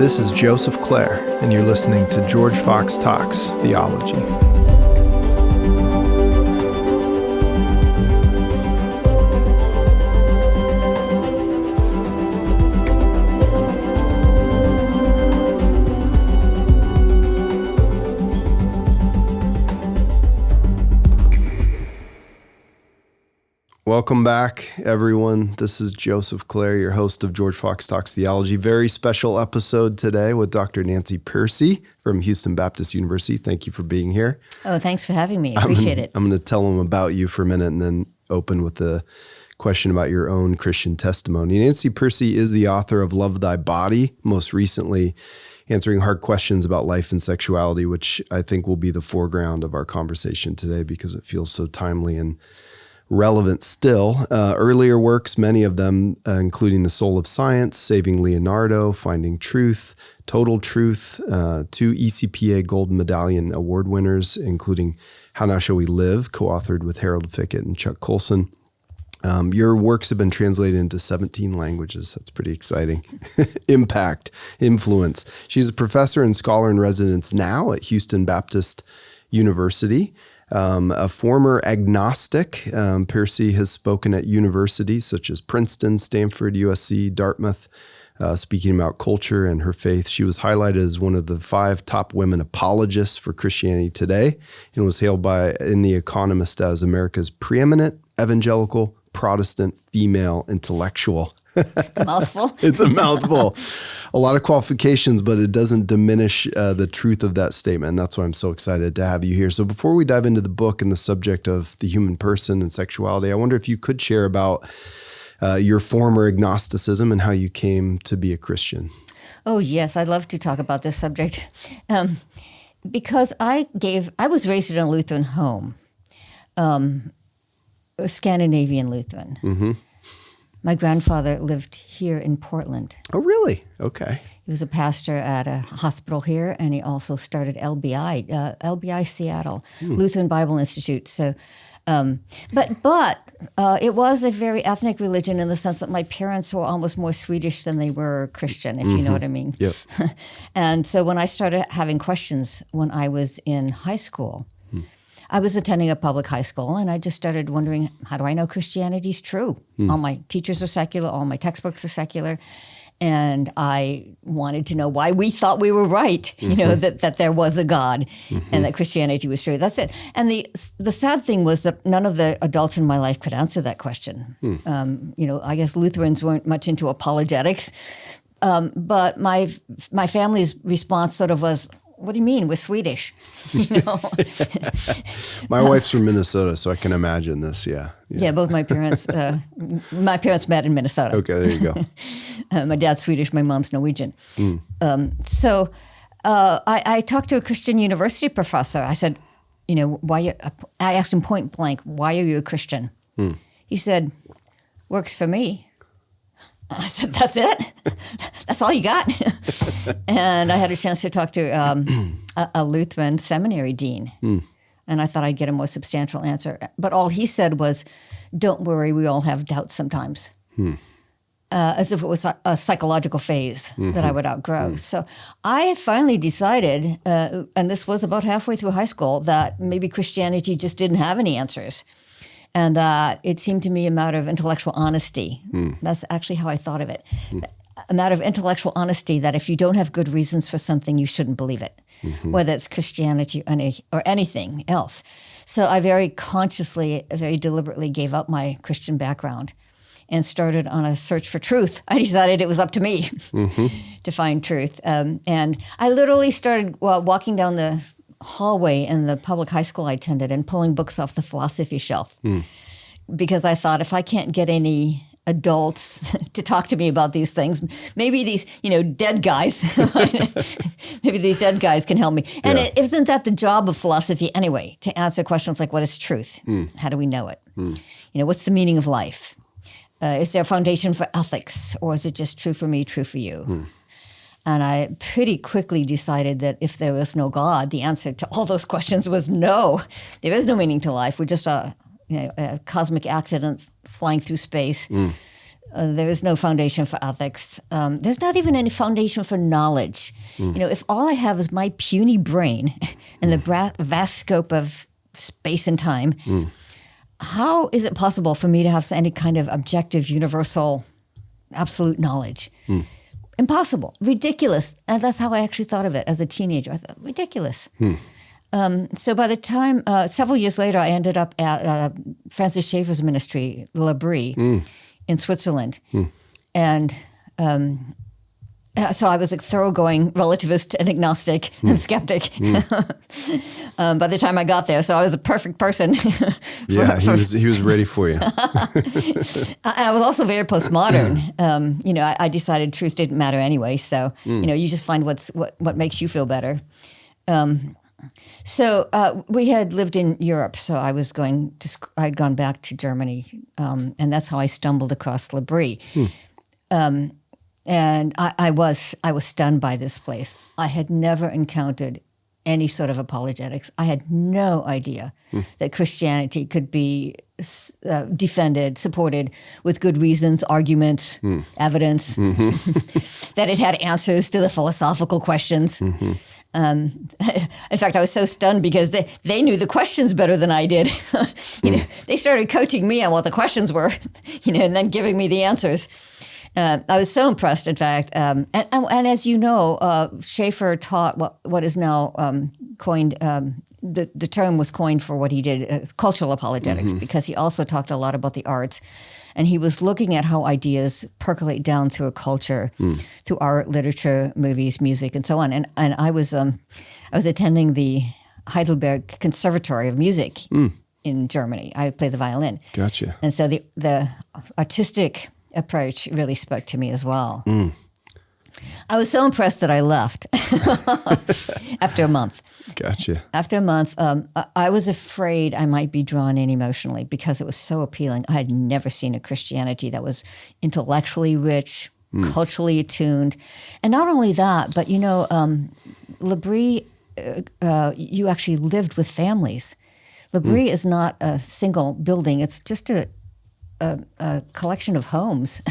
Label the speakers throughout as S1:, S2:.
S1: This is Joseph Clair, and you're listening to George Fox Talks Theology. Welcome back, everyone. This is Joseph Clair, your host of George Fox Talks Theology. Very special episode today with Dr. Nancy Pearcey from Houston Baptist University. Thank you for being here.
S2: Oh, thanks for having me. Appreciate it.
S1: I'm going to tell them about you for a minute and then open with the question about your own Christian testimony. Nancy Pearcey is the author of Love Thy Body, most recently answering hard questions about life and sexuality, which I think will be the foreground of our conversation today because it feels so timely and relevant still. Earlier works, many of them, including The Soul of Science, Saving Leonardo, Finding Truth, Total Truth, two ECPA Gold Medallion Award winners, including How Now Shall We Live, co-authored with Harold Fickett and Chuck Colson. Your works have been translated into 17 languages. That's pretty exciting. Impact, influence. She's a professor and scholar in residence now at Houston Baptist University. A former agnostic, Pearcey has spoken at universities such as Princeton, Stanford, USC, Dartmouth, speaking about culture and her faith. She was highlighted as one of the 5 top women apologists for Christianity today and was hailed in The Economist as America's preeminent evangelical Protestant female intellectual.
S2: It's a mouthful.
S1: It's a mouthful. A lot of qualifications, but it doesn't diminish the truth of that statement. And that's why I'm so excited to have you here. So before we dive into the book and the subject of the human person and sexuality, I wonder if you could share about your former agnosticism and how you came to be a Christian.
S2: Oh, yes. I'd love to talk about this subject. Because I was raised in a Lutheran home, a Scandinavian Lutheran. Mm-hmm. My grandfather lived here in Portland.
S1: Oh, really? Okay.
S2: He was a pastor at a hospital here, and he also started LBI Seattle, Lutheran Bible Institute. So, but it was a very ethnic religion in the sense that my parents were almost more Swedish than they were Christian, if you know what I mean.
S1: Yep.
S2: And so when I started having questions when I was in high school, I was attending a public high school, and I just started wondering, how do I know Christianity's true? All my teachers are secular, all my textbooks are secular, and I wanted to know why we thought we were right, that there was a God and that Christianity was true. That's it. And the sad thing was that none of the adults in my life could answer that question. I guess Lutherans weren't much into apologetics, but my family's response sort of was, what do you mean? We're Swedish,
S1: My wife's from Minnesota, so I can imagine this. Yeah.
S2: Both my parents. My parents met in Minnesota.
S1: Okay, there you go.
S2: My dad's Swedish. My mom's Norwegian. So I talked to a Christian university professor. I said, I asked him point blank, why are you a Christian? He said, works for me. I said, that's it? That's all you got? And I had a chance to talk to a Lutheran seminary dean. And I thought I'd get a more substantial answer. But all he said was, don't worry, we all have doubts sometimes. As if it was a psychological phase that I would outgrow. So I finally decided, and this was about halfway through high school, that maybe Christianity just didn't have any answers. And that it seemed to me a matter of intellectual honesty. That's actually how I thought of it. A matter of intellectual honesty, that if you don't have good reasons for something, you shouldn't believe it, whether it's Christianity or anything else. So I very consciously, very deliberately gave up my Christian background and started on a search for truth. I decided it was up to me to find truth. And I literally started walking down the hallway in the public high school I attended and pulling books off the philosophy shelf because I thought, if I can't get any adults to talk to me about these things, maybe these dead guys can help me. And isn't that the job of philosophy anyway, to answer questions like, what is truth? How do we know it? What's the meaning of life? Is there a foundation for ethics, or is it just true for me, true for you? And I pretty quickly decided that if there was no God, the answer to all those questions was no. There is no meaning to life. We're just cosmic accidents flying through space. There is no foundation for ethics. There's not even any foundation for knowledge. If all I have is my puny brain and the vast scope of space and time, how is it possible for me to have any kind of objective, universal, absolute knowledge? Impossible. Ridiculous. And that's how I actually thought of it as a teenager. I thought, ridiculous. So by the time, several years later, I ended up at Francis Schaeffer's ministry, L'Abri, in Switzerland. And so I was a thoroughgoing relativist and agnostic and skeptic by the time I got there. So I was the perfect person.
S1: He was ready for you.
S2: I was also very postmodern. I decided truth didn't matter anyway. So, you just find what makes you feel better. So we had lived in Europe, so I'd gone back to Germany, and that's how I stumbled across L'Abri. And I was stunned by this place. I had never encountered any sort of apologetics. I had no idea that Christianity could be defended, supported with good reasons, arguments, evidence, that it had answers to the philosophical questions. In fact, I was so stunned because they knew the questions better than I did. They started coaching me on what the questions were, and then giving me the answers. I was so impressed, in fact. And as you know, Schaeffer taught what is now coined, the term was coined for what he did, cultural apologetics, because he also talked a lot about the arts. And he was looking at how ideas percolate down through a culture, through art, literature, movies, music, and so on. And I was attending the Heidelberg Conservatory of Music in Germany. I played the violin.
S1: Gotcha.
S2: And so the artistic approach really spoke to me as well. I was so impressed that I left after a month.
S1: Gotcha.
S2: After a month, I was afraid I might be drawn in emotionally because it was so appealing. I had never seen a Christianity that was intellectually rich, culturally attuned. And not only that, but, L'Abri, you actually lived with families. L'Abri is not a single building. It's just a collection of homes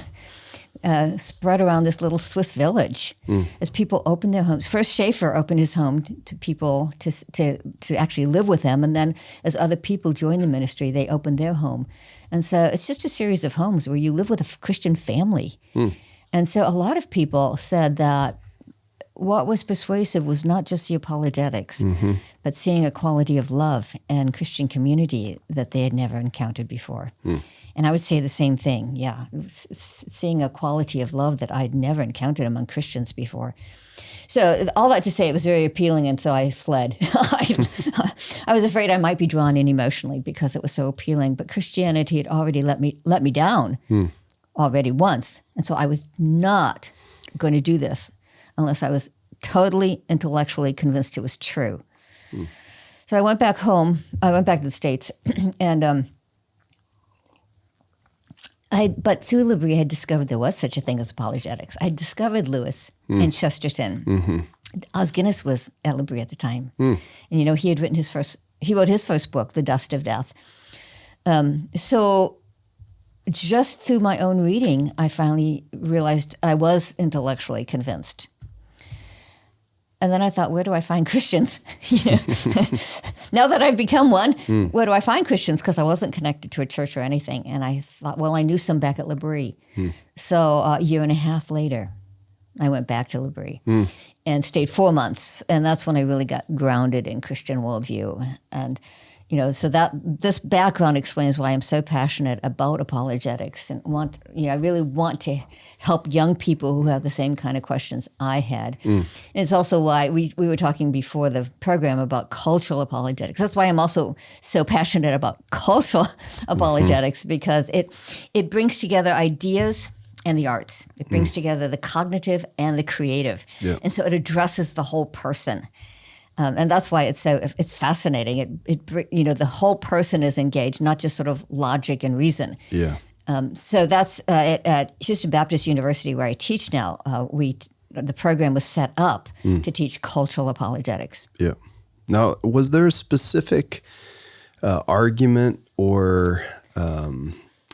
S2: spread around this little Swiss village as people open their homes. First, Schaeffer opened his home to people to actually live with him. And then as other people joined the ministry, they opened their home. And so it's just a series of homes where you live with a Christian family. And so a lot of people said that what was persuasive was not just the apologetics, but seeing a quality of love and Christian community that they had never encountered before. And I would say the same thing, seeing a quality of love that I had never encountered among Christians before. So all that to say, it was very appealing, and so I fled. I was afraid I might be drawn in emotionally because it was so appealing, but Christianity had already let me down already once, and so I was not going to do this unless I was totally intellectually convinced it was true. So I went back home. I went back to the States, and but through L'Abri, I had discovered there was such a thing as apologetics. I discovered Lewis in Chesterton. Os Guinness was at L'Abri at the time, and he had written he wrote his first book, The Dust of Death. So just through my own reading, I finally realized I was intellectually convinced. And then I thought, where do I find Christians? Now that I've become one, where do I find Christians? Because I wasn't connected to a church or anything. And I thought, well, I knew some back at L'Abri. So a year and a half later, I went back to L'Abri and stayed 4 months. And that's when I really got grounded in Christian worldview. And so that this background explains why I'm so passionate about apologetics and I really want to help young people who have the same kind of questions I had. And it's also why we were talking before the program about cultural apologetics. That's why I'm also so passionate about cultural apologetics, because it brings together ideas and the arts. It brings together the cognitive and the creative. Yeah. And so it addresses the whole person. And that's why it's fascinating. The whole person is engaged, not just sort of logic and reason. Yeah. So that's at Houston Baptist University, where I teach now. The program was set up to teach cultural apologetics.
S1: Yeah. Now, was there a specific argument or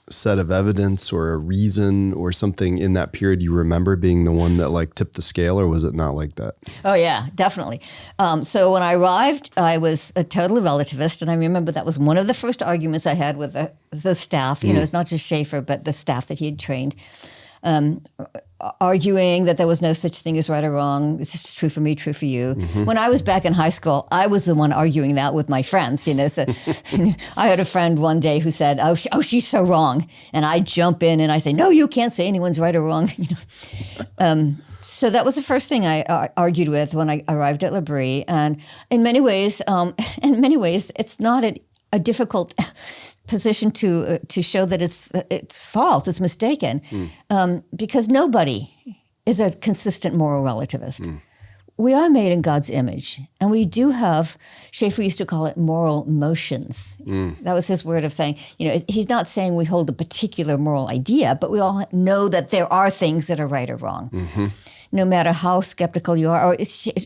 S1: set of evidence or a reason or something in that period you remember being the one that like tipped the scale, or was it not like that?
S2: Oh, yeah, definitely. So when I arrived, I was a total relativist. And I remember that was one of the first arguments I had with the staff. You know, it's not just Schaeffer, but the staff that he had trained. Arguing that there was no such thing as right or wrong. It's just true for me, true for you. When I was back in high school, I was the one arguing that with my friends, you know. So I had a friend one day who said, oh, she's so wrong. And I jump in and I say, no, you can't say anyone's right or wrong. You know? So that was the first thing I argued with when I arrived at L'Abri. And in many ways, it's not a difficult position to show that it's false, it's mistaken, because nobody is a consistent moral relativist. We are made in God's image, and we do have, Schaeffer used to call it moral motions. That was his word of saying, you know, he's not saying we hold a particular moral idea, but we all know that there are things that are right or wrong. No matter how skeptical you are.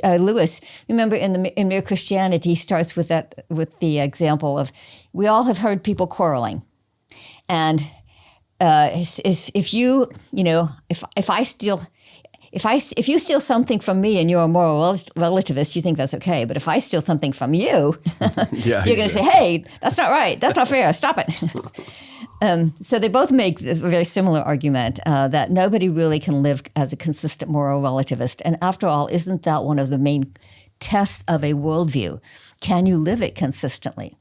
S2: Or Lewis, remember in Mere Christianity, he starts with the example of, we all have heard people quarreling, and if you steal something from me and you're a moral relativist, you think that's okay. But if I steal something from you, you're going to say, hey, that's not right. That's not fair. Stop it. So they both make a very similar argument that nobody really can live as a consistent moral relativist. And after all, isn't that one of the main tests of a worldview? Can you live it consistently?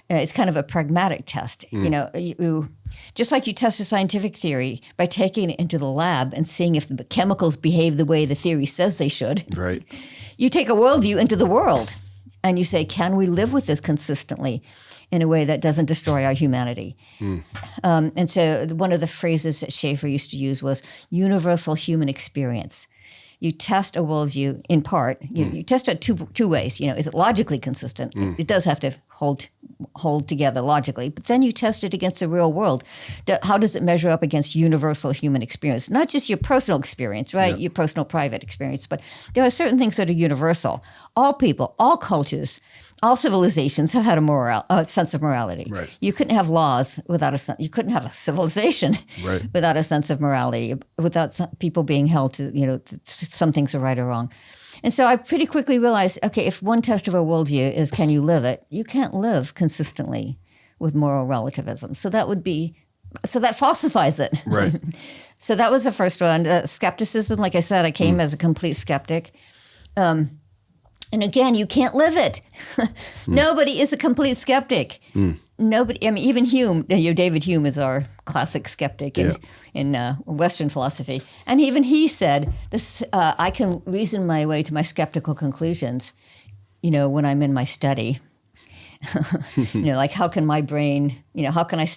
S2: It's kind of a pragmatic test. You know, you just like you test a scientific theory by taking it into the lab and seeing if the chemicals behave the way the theory says they should.
S1: Right.
S2: You take a worldview into the world and you say, can we live with this consistently in a way that doesn't destroy our humanity? And so one of the phrases that Schaeffer used to use was universal human experience. You test a worldview in part. You test it two ways. You know, is it logically consistent? It does have to hold together logically, but then you test it against the real world. How does it measure up against universal human experience? Not just your personal experience, right? Your personal private experience, but there are certain things that are universal. All people, all cultures, all civilizations have had a sense of morality.
S1: Right.
S2: You couldn't have laws without you couldn't have a civilization without a sense of morality, without people being held to, you know, some things are right or wrong. And so I pretty quickly realized, okay, if one test of a worldview is can you live it, you can't live consistently with moral relativism. So that falsifies it.
S1: Right.
S2: So that was the first one. Skepticism, like I said, I came as a complete skeptic. And again, you can't live it. Nobody is a complete skeptic. Nobody. I mean, even Hume. David Hume is our classic skeptic in Western philosophy, and even he said this. I can reason my way to my skeptical conclusions. You know, when I'm in my study. You know, like how can my brain? You know, how can I?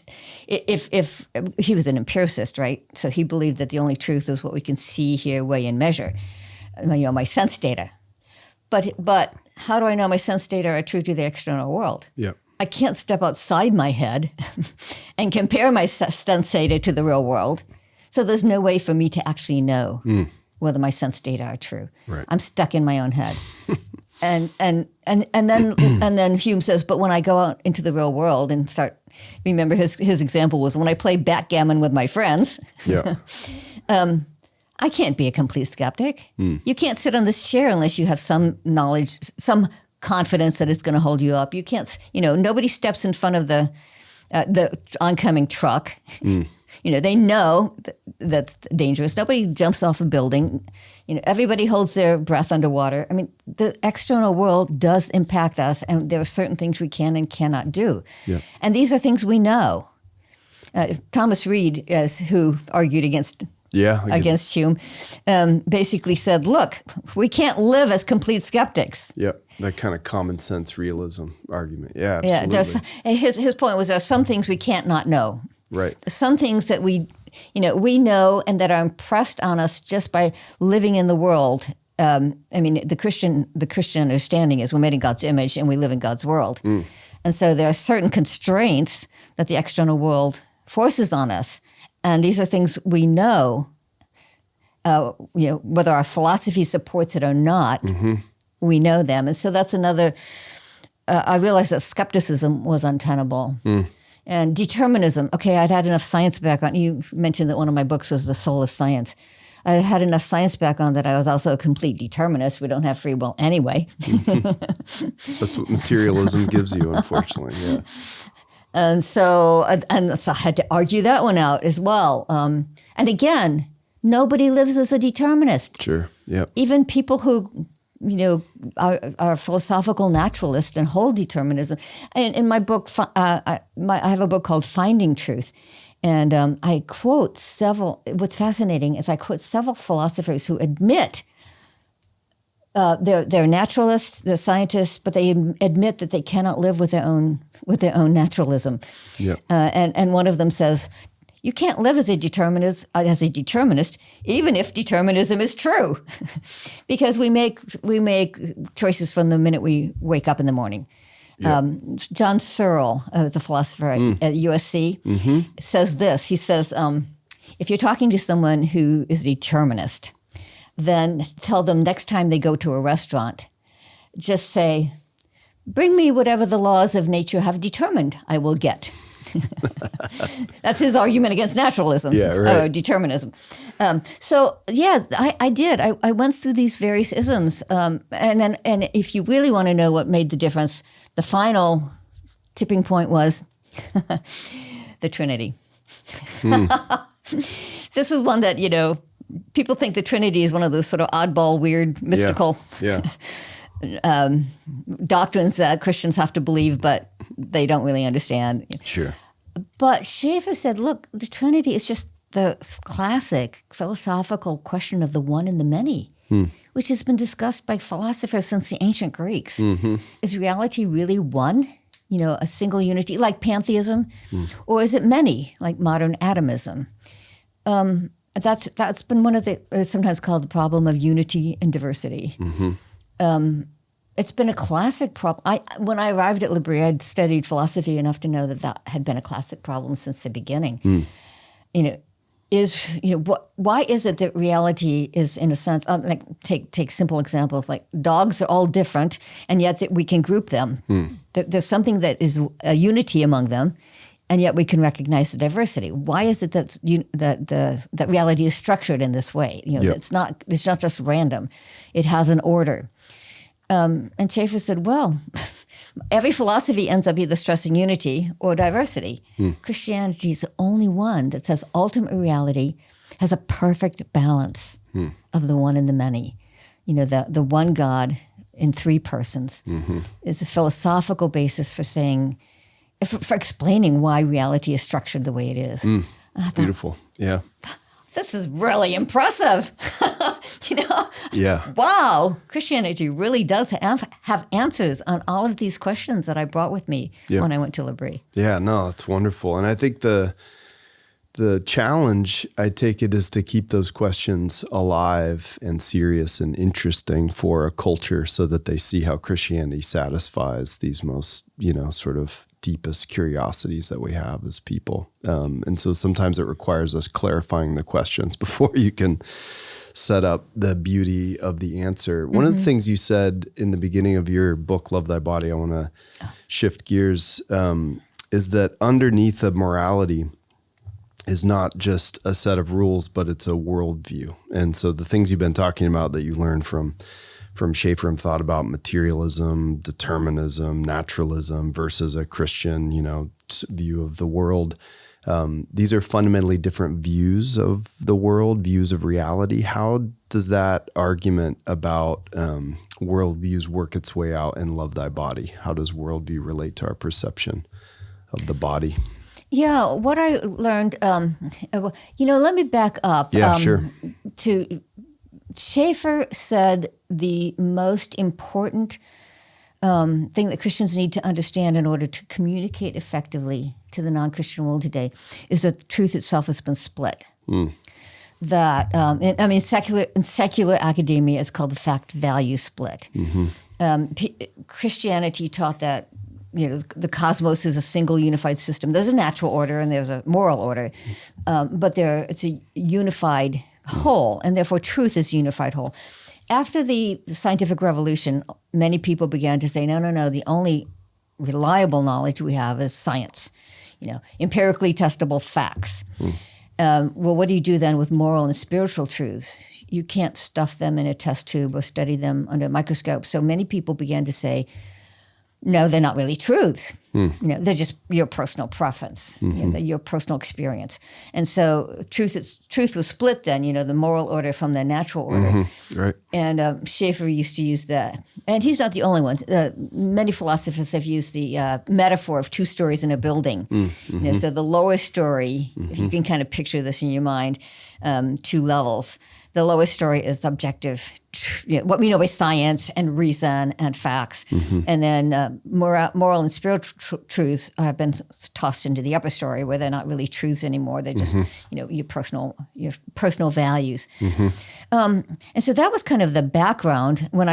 S2: If he was an empiricist, right? So he believed that the only truth is what we can see, hear, weigh, and measure. You know, my sense data. But how do I know my sense data are true to the external world?
S1: Yeah.
S2: I can't step outside my head and compare my sense data to the real world. So there's no way for me to actually know whether my sense data are true.
S1: Right.
S2: I'm stuck in my own head. and then Hume says, but when I go out into the real world and start, remember his example was when I play backgammon with my friends.
S1: Yeah.
S2: I can't be a complete skeptic. You can't sit on this chair unless you have some knowledge, some confidence that it's going to hold you up. You can't, you know, nobody steps in front of the oncoming truck. You know, they know that's dangerous. Nobody jumps off a building. You know, everybody holds their breath underwater. I mean, the external world does impact us, and there are certain things we can and cannot do. Yeah. And these are things we know. Thomas Reid, who argued against Hume, basically said, look, we can't live as complete skeptics.
S1: Yep, that kind of common sense realism argument. Yeah, absolutely.
S2: Yeah, his point was there are some things we can't not know.
S1: Right.
S2: Some things that we know and that are impressed on us just by living in the world. I mean, the Christian understanding is we're made in God's image and we live in God's world. And so there are certain constraints that the external world forces on us. And these are things we know, whether our philosophy supports it or not, we know them. And so that's another, I realized that skepticism was untenable. And determinism. Okay, I'd had enough science background. You mentioned that one of my books was The Soul of Science. I had enough science background that I was also a complete determinist. We don't have free will anyway.
S1: That's what materialism gives you, unfortunately. Yeah.
S2: And so I had to argue that one out as well. And again, nobody lives as a determinist.
S1: Sure. Yeah.
S2: Even people who, are philosophical naturalists and hold determinism. And in my book, I have a book called Finding Truth. And I quote what's fascinating is I quote several philosophers who admit they're naturalists, they're scientists, but they admit that they cannot live with their own naturalism.
S1: Yeah.
S2: And one of them says, you can't live as a determinist, even if determinism is true, because we make choices from the minute we wake up in the morning. Yeah. John Searle, the philosopher at USC, says this. He says, if you're talking to someone who is a determinist, then tell them next time they go to a restaurant, just say, bring me whatever the laws of nature have determined I will get. That's his argument against naturalism, or determinism. I did. I went through these various isms, and if you really want to know what made the difference, the final tipping point was the Trinity. This is one that people think the Trinity is one of those sort of oddball, weird, mystical doctrines that Christians have to believe, but they don't really understand.
S1: Sure.
S2: But Schaeffer said, look, the Trinity is just the classic philosophical question of the one and the many, which has been discussed by philosophers since the ancient Greeks. Is reality really one, a single unity, like pantheism, or is it many, like modern atomism? That's been one of the, sometimes called the problem of unity and diversity. It's been a classic problem. When I arrived at L'Abri, I'd studied philosophy enough to know that had been a classic problem since the beginning. Why is it that reality is, in a sense, take simple examples, like dogs are all different, and yet that we can group them. There's something that is a unity among them, and yet we can recognize the diversity. Why is it that reality is structured in this way? It's not just random. It has an order. And Schaeffer said, well, every philosophy ends up either stressing unity or diversity. Christianity is the only one that says ultimate reality has a perfect balance of the one and the many. The one God in three persons is a philosophical basis for saying, for explaining why reality is structured the way it is.
S1: Beautiful. Yeah.
S2: This is really impressive.
S1: Yeah.
S2: Wow. Christianity really does have answers on all of these questions that I brought with me when I went to L'Abri.
S1: Yeah, no, it's wonderful. And I think the challenge, I take it, is to keep those questions alive and serious and interesting for a culture so that they see how Christianity satisfies these most, sort of deepest curiosities that we have as people. And so sometimes it requires us clarifying the questions before you can set up the beauty of the answer. One of the things you said in the beginning of your book, Love Thy Body, I want to shift gears, is that underneath of morality is not just a set of rules, but it's a worldview. And so the things you've been talking about that you learned from Schaeffer and thought about materialism, determinism, naturalism versus a Christian, view of the world. These are fundamentally different views of the world, views of reality. How does that argument about worldviews work its way out in Love Thy Body? How does worldview relate to our perception of the body?
S2: Yeah, what I learned, let me back up.
S1: Yeah, sure.
S2: Schaeffer said the most important thing that Christians need to understand in order to communicate effectively to the non-Christian world today is that the truth itself has been split. That, in secular academia, it's called the fact-value split. Christianity taught that the cosmos is a single unified system. There's a natural order and there's a moral order, but it's a unified whole, and therefore truth is a unified whole. After the scientific revolution, many people began to say, no, the only reliable knowledge we have is science. empirically testable facts. Well, what do you do then with moral and spiritual truths? You can't stuff them in a test tube or study them under a microscope. So many people began to say, no, they're not really truths. They're just your personal preference, they're your personal experience. And so truth was split then, the moral order from the natural order.
S1: Right.
S2: And Schaeffer used to use that. And he's not the only one. Many philosophers have used the metaphor of two stories in a building. So the lowest story, if you can kind of picture this in your mind, two levels. The lowest story is objective, what we know by science and reason and facts. And then moral and spiritual truths have been tossed into the upper story where they're not really truths anymore. They're just, your personal values. And so that was kind of the background. When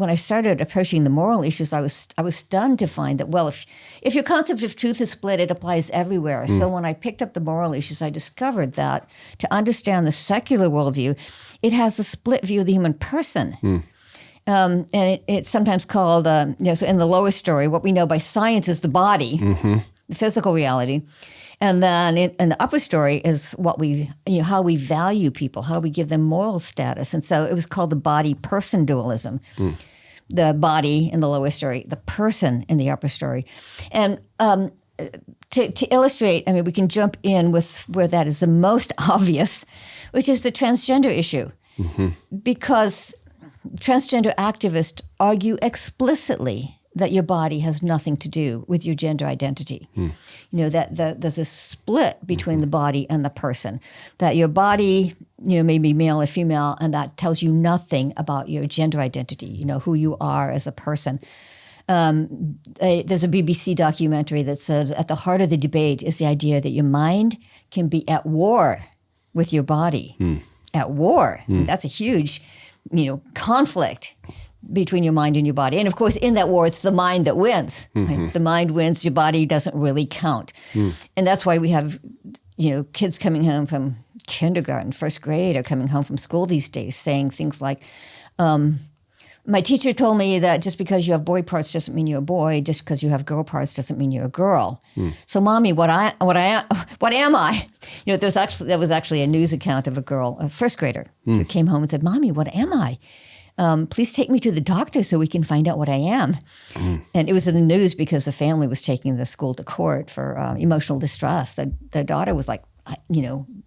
S2: I started approaching the moral issues, I was stunned to find that, well, if your concept of truth is split, it applies everywhere. So when I picked up the moral issues, I discovered that to understand the secular worldview, it has a split view of the human person. And it's sometimes called, so in the lowest story, what we know by science is the body, the physical reality. And then in the upper story is what how we value people, how we give them moral status. And so it was called the body-person dualism. The body in the lower story, the person in the upper story. And to illustrate, we can jump in with where that is the most obvious, which is the transgender issue. Because transgender activists argue explicitly that your body has nothing to do with your gender identity. That there's a split between the body and the person, that your body, may be male or female, and that tells you nothing about your gender identity, who you are as a person. There's a BBC documentary that says at the heart of the debate is the idea that your mind can be at war with your body. At war. That's a huge, conflict between your mind and your body. And of course, in that war, it's the mind that wins. Right? The mind wins, your body doesn't really count. And that's why we have, kids coming home from kindergarten, first grade, or coming home from school these days saying things like, my teacher told me that just because you have boy parts doesn't mean you're a boy, just because you have girl parts doesn't mean you're a girl. So mommy, what am I? There was actually a news account of a girl, a first grader, who came home and said, Mommy, what am I? Please take me to the doctor so we can find out what I am. And it was in the news because the family was taking the school to court for emotional distress. The daughter was like,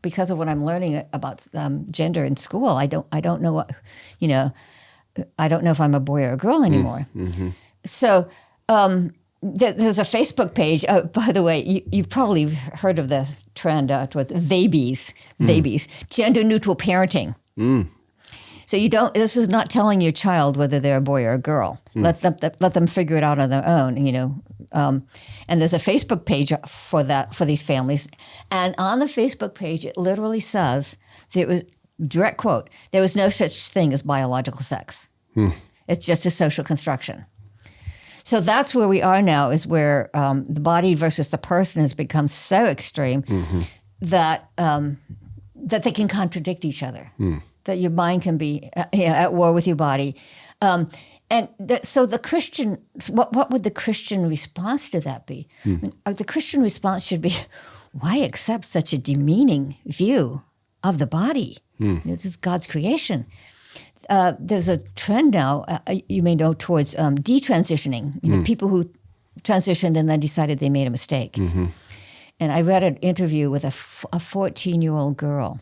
S2: because of what I'm learning about gender in school, I don't know what, I don't know if I'm a boy or a girl anymore. So there's a Facebook page. By the way, you've probably heard of the trend towards babies, gender neutral parenting. So this is not telling your child whether they're a boy or a girl. Let them figure it out on their own, And there's a Facebook page for these families. And on the Facebook page, it literally says, direct quote, there was no such thing as biological sex. It's just a social construction. So that's where we are now, is where the body versus the person has become so extreme that they can contradict each other. That your mind can be at war with your body. So the Christian, what would the Christian response to that be? The Christian response should be, why accept such a demeaning view of the body? This is God's creation. There's a trend now, you may know, towards detransitioning. People who transitioned and then decided they made a mistake. And I read an interview with a 14-year-old girl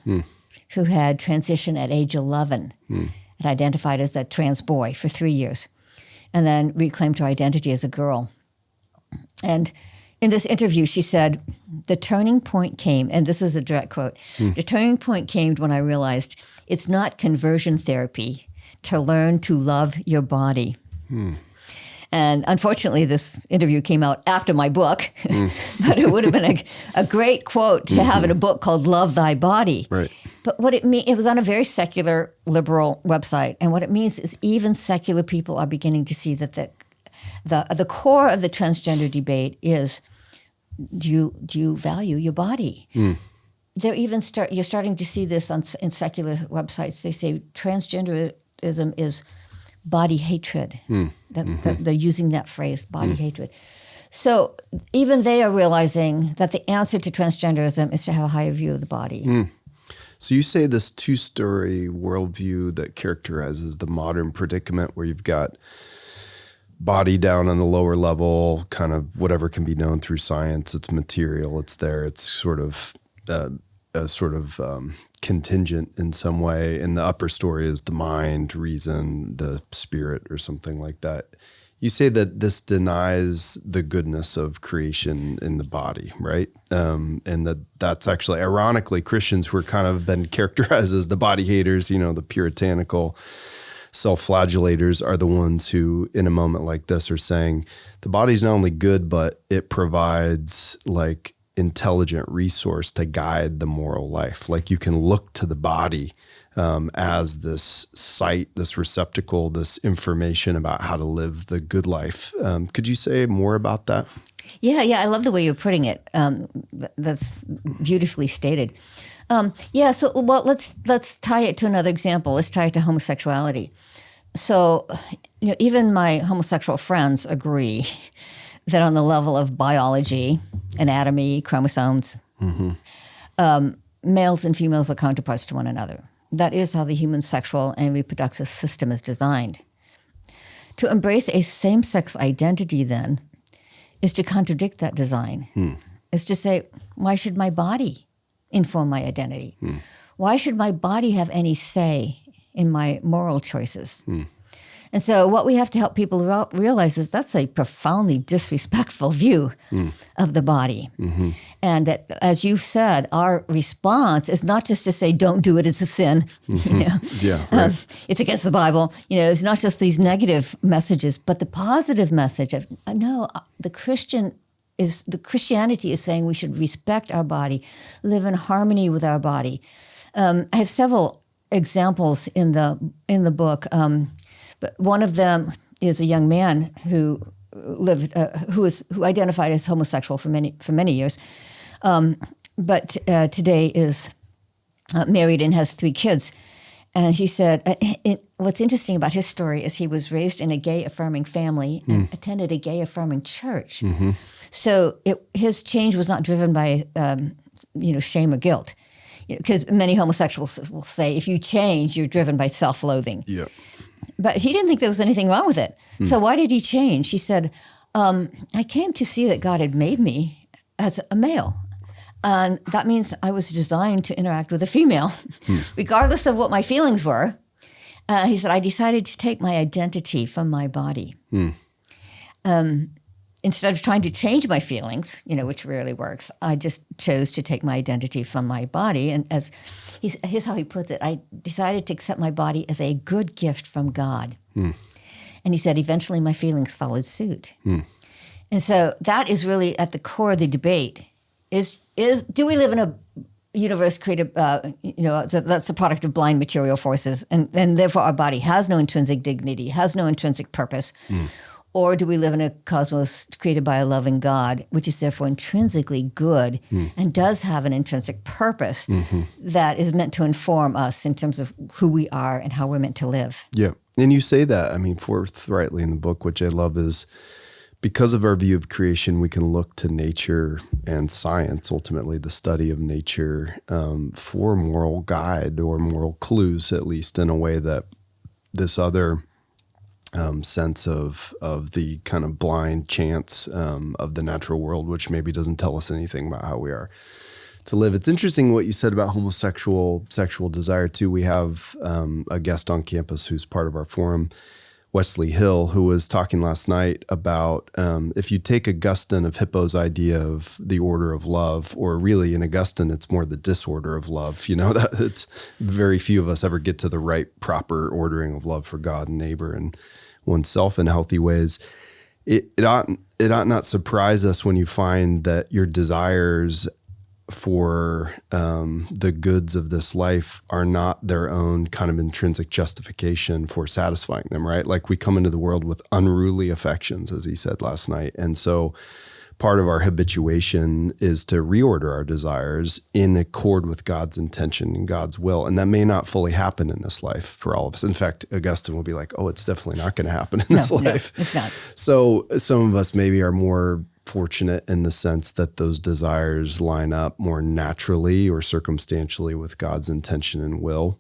S2: who had transitioned at age 11 and identified as a trans boy for 3 years, and then reclaimed her identity as a girl. And in this interview, she said, the turning point came, and this is a direct quote, the turning point came when I realized it's not conversion therapy to learn to love your body. And unfortunately, this interview came out after my book, but it would have been a great quote to have in a book called Love Thy Body.
S1: Right.
S2: But what it means, it was on a very secular, liberal website. And what it means is even secular people are beginning to see that the core of the transgender debate is, do you value your body? They're even you're starting to see this in secular websites. They say transgenderism is body hatred. They're using that phrase, body hatred. So even they are realizing that the answer to transgenderism is to have a higher view of the body.
S1: So you say this two-story worldview that characterizes the modern predicament where you've got body down on the lower level, kind of whatever can be known through science. It's material. It's there. It's sort of contingent in some way. And the upper story is the mind, reason, the spirit, or something like that. You say that this denies the goodness of creation in the body, right? And that's actually, ironically, Christians who are kind of been characterized as the body haters, the puritanical self-flagellators, are the ones who, in a moment like this, are saying the body's not only good, but it provides like intelligent resource to guide the moral life. Like you can look to the body as this site, this receptacle, this information about how to live the good life. Could you say more about that?
S2: Yeah, I love the way you're putting it. That's beautifully stated. So let's tie it to another example. Let's tie it to homosexuality. So, even my homosexual friends agree that on the level of biology, anatomy, chromosomes, males and females are counterparts to one another. That is how the human sexual and reproductive system is designed. To embrace a same-sex identity, then, is to contradict that design. Is to say, why should my body inform my identity? Why should my body have any say in my moral choices? And so what we have to help people realize is that's a profoundly disrespectful view of the body. And that, as you've said, our response is not just to say, don't do it, it's a sin. It's against the Bible. It's not just these negative messages, but the positive message of, no, the Christianity is saying we should respect our body, live in harmony with our body. I have several examples in the book. But one of them is a young man who identified as homosexual for many years, but today is married and has 3 kids. And he said, what's interesting about his story is he was raised in a gay-affirming family and attended a gay-affirming church. So his change was not driven by shame or guilt. Because many homosexuals will say, if you change, you're driven by self-loathing. Yeah. But he didn't think there was anything wrong with it. So why did he change? He said, I came to see that God had made me as a male. And that means I was designed to interact with a female, regardless of what my feelings were. He said, I decided to take my identity from my body. Instead of trying to change my feelings, which rarely works, I just chose to take my identity from my body. And here's how he puts it, I decided to accept my body as a good gift from God. And he said, eventually my feelings followed suit. And so that is really at the core of the debate, is do we live in a universe created, that's the product of blind material forces, and therefore our body has no intrinsic dignity, has no intrinsic purpose, or do we live in a cosmos created by a loving God, which is therefore intrinsically good and does have an intrinsic purpose that is meant to inform us in terms of who we are and how we're meant to live? Yeah.
S1: And you say that, forthrightly in the book, which I love, is because of our view of creation, we can look to nature and science, ultimately the study of nature, for moral guide or moral clues, at least in a way that this other sense of the kind of blind chance of the natural world, which maybe doesn't tell us anything about how we are to live. It's interesting what you said about homosexual sexual desire too. We have a guest on campus who's part of our forum, Wesley Hill, who was talking last night about if you take Augustine of Hippo's idea of the order of love, or really in Augustine, it's more the disorder of love. That it's very few of us ever get to the right, proper ordering of love for God and neighbor and oneself in healthy ways. It ought not surprise us when you find that your desires for the goods of this life are not their own kind of intrinsic justification for satisfying them, right? Like we come into the world with unruly affections, as he said last night. And so part of our habituation is to reorder our desires in accord with God's intention and God's will. And that may not fully happen in this life for all of us. In fact, Augustine will be like, oh, it's definitely not going to happen in this life.
S2: No, it's not.
S1: So some of us maybe are more fortunate in the sense that those desires line up more naturally or circumstantially with God's intention and will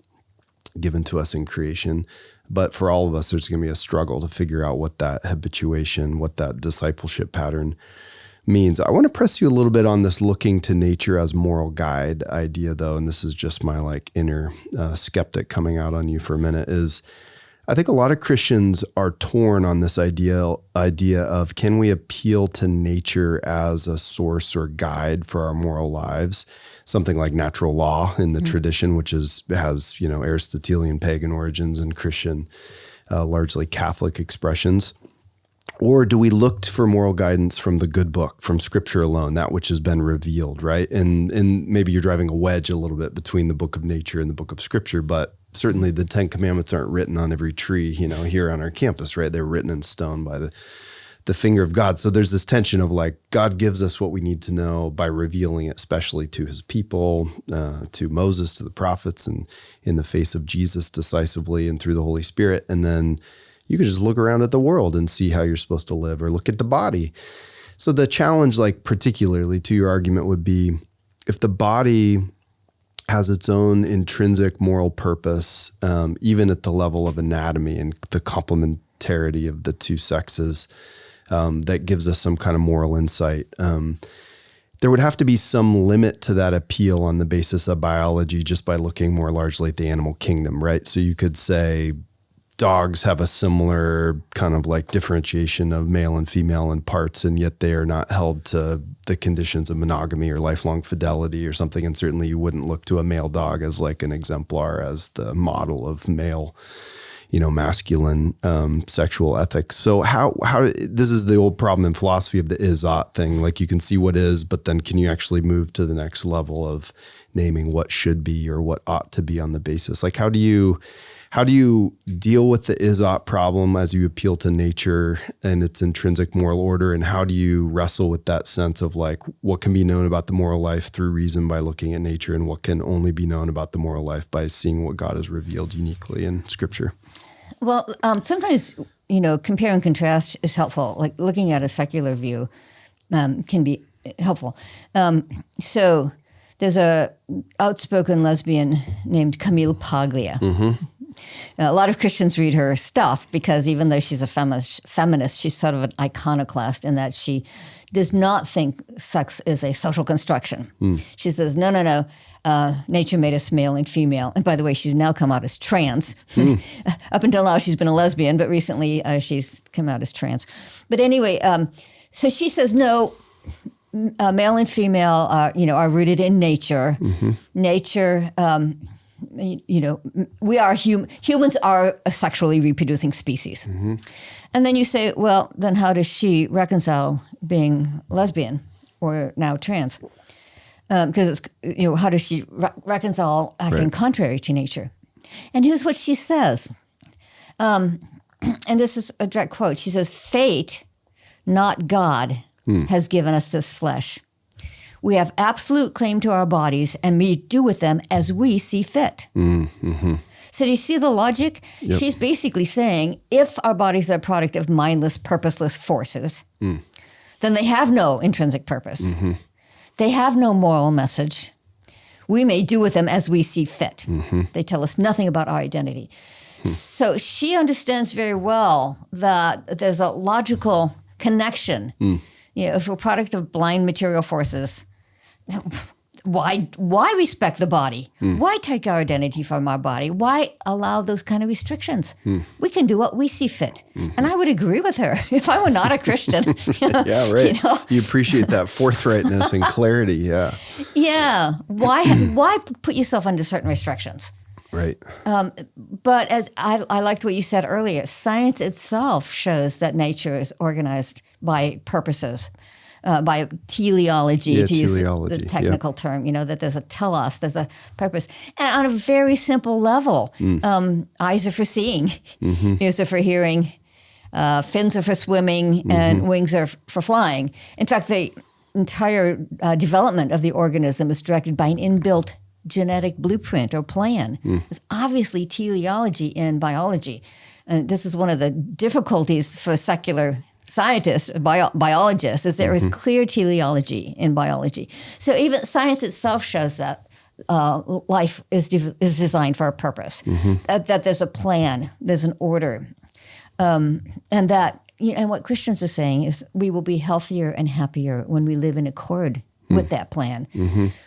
S1: given to us in creation. But for all of us, there's going to be a struggle to figure out what that habituation, what that discipleship pattern means. I want to press you a little bit on this looking to nature as moral guide idea, though, and this is just my like inner skeptic coming out on you for a minute, is I think a lot of Christians are torn on this idea of, can we appeal to nature as a source or guide for our moral lives? Something like natural law in the tradition, which has Aristotelian pagan origins and Christian, largely Catholic expressions. Or do we look for moral guidance from the good book, from Scripture alone, that which has been revealed, right? And maybe you're driving a wedge a little bit between the book of nature and the book of Scripture, but certainly the 10 Commandments aren't written on every tree, here on our campus, right? They're written in stone by the finger of God. So there's this tension of like, God gives us what we need to know by revealing it, especially to his people, to Moses, to the prophets, and in the face of Jesus decisively and through the Holy Spirit. And then you can just look around at the world and see how you're supposed to live, or look at the body. So the challenge, like particularly to your argument, would be if the body has its own intrinsic moral purpose, even at the level of anatomy and the complementarity of the two sexes, that gives us some kind of moral insight. There would have to be some limit to that appeal on the basis of biology, just by looking more largely at the animal kingdom, right? So you could say dogs have a similar kind of like differentiation of male and female in parts, and yet they are not held to the conditions of monogamy or lifelong fidelity or something. And certainly you wouldn't look to a male dog as like an exemplar, as the model of male, masculine sexual ethics. So how this is the old problem in philosophy of the is-ought thing. Like you can see what is, but then can you actually move to the next level of naming what should be or what ought to be on the basis? Like how do you deal with the is-ought problem as you appeal to nature and its intrinsic moral order? And how do you wrestle with that sense of like what can be known about the moral life through reason by looking at nature, and what can only be known about the moral life by seeing what God has revealed uniquely in Scripture?
S2: Well, sometimes, compare and contrast is helpful. Like looking at a secular view can be helpful. So there's a outspoken lesbian named Camille Paglia. Mm-hmm. A lot of Christians read her stuff because even though she's a feminist, she's sort of an iconoclast in that she does not think sex is a social construction. She says, no, nature made us male and female. And by the way, she's now come out as trans. Up until now, she's been a lesbian, but recently she's come out as trans. But anyway, so she says, no, male and female are rooted in nature. Mm-hmm. Nature... we are humans are a sexually reproducing species. Mm-hmm. And then you say, well, then how does she reconcile being lesbian or now trans? Because it's, how does she reconcile acting contrary to nature? And here's what she says. And this is a direct quote. She says, fate, not God, has given us this flesh. We have absolute claim to our bodies, and we do with them as we see fit. Mm-hmm. So do you see the logic? Yep. She's basically saying, if our bodies are a product of mindless, purposeless forces, then they have no intrinsic purpose. Mm-hmm. They have no moral message. We may do with them as we see fit. Mm-hmm. They tell us nothing about our identity. So she understands very well that there's a logical connection. If we're a product of blind material forces, why respect the body? Why take our identity from our body? Why allow those kind of restrictions? We can do what we see fit. And I would agree with her if I were not a Christian.
S1: Yeah, right. You appreciate that forthrightness and clarity, yeah.
S2: Yeah. Why put yourself under certain restrictions?
S1: Right.
S2: But as I liked what you said earlier, science itself shows that nature is organized by purposes. By teleology, to use the technical term, that there's a telos, there's a purpose. And on a very simple level, eyes are for seeing, ears are for hearing, fins are for swimming, and wings are for flying. In fact, the entire development of the organism is directed by an inbuilt genetic blueprint or plan. It's obviously teleology in biology. And this is one of the difficulties for secular scientists, biologists, is there is clear teleology in biology. So even science itself shows that life is designed for a purpose, that there's a plan, there's an order, and that, and what Christians are saying is we will be healthier and happier when we live in accord with that plan,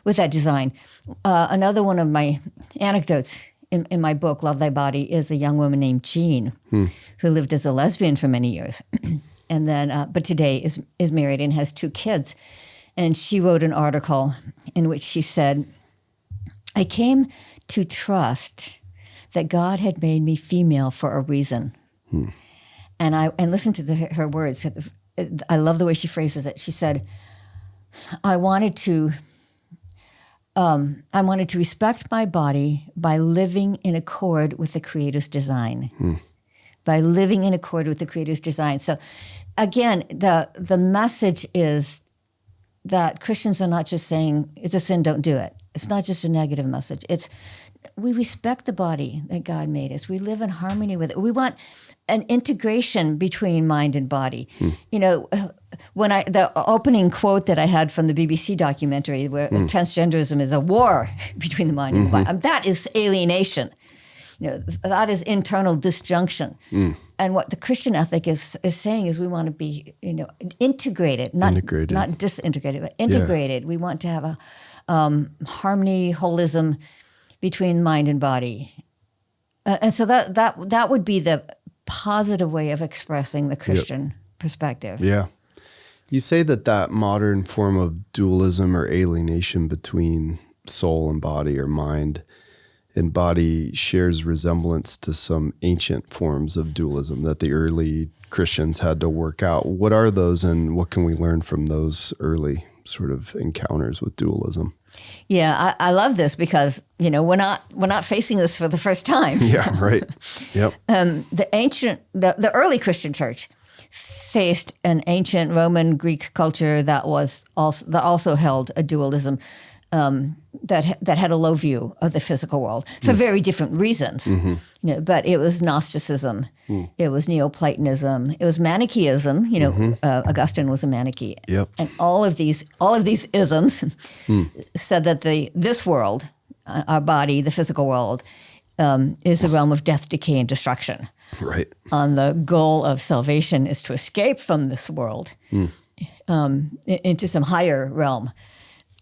S2: with that design. Another one of my anecdotes in my book, Love Thy Body, is a young woman named Jean who lived as a lesbian for many years. And then, but today is married and has 2 kids. And she wrote an article in which she said, I came to trust that God had made me female for a reason. And listen to her words. I love the way she phrases it. She said, I wanted to respect my body by living in accord with the Creator's design. By living in accord with the Creator's design. So again, the message is that Christians are not just saying, it's a sin, don't do it. It's not just a negative message. It's, we respect the body that God made us. We live in harmony with it. We want an integration between mind and body. When the opening quote that I had from the BBC documentary, where transgenderism is a war between the mind and the body, that is alienation. That is internal disjunction. And what the Christian ethic is saying is we want to be, integrated, not disintegrated, but integrated. We want to have a harmony, holism between mind and body. And so that would be the positive way of expressing the Christian perspective.
S1: Yeah. You say that modern form of dualism or alienation between soul and body or mind and body shares resemblance to some ancient forms of dualism that the early Christians had to work out. What are those, and what can we learn from those early sort of encounters with dualism?
S2: Yeah, I love this because, we're not facing this for the first time.
S1: Yeah, right. Yep.
S2: The early Christian church faced an ancient Roman Greek culture that also held a dualism that had a low view of the physical world for very different reasons. But it was Gnosticism, it was Neoplatonism, it was Manichaeism. Augustine was a Manichae, and all of these isms said that this world, our body, the physical world, is a realm of death, decay, and destruction.
S1: Right.
S2: And the goal of salvation is to escape from this world into some higher realm.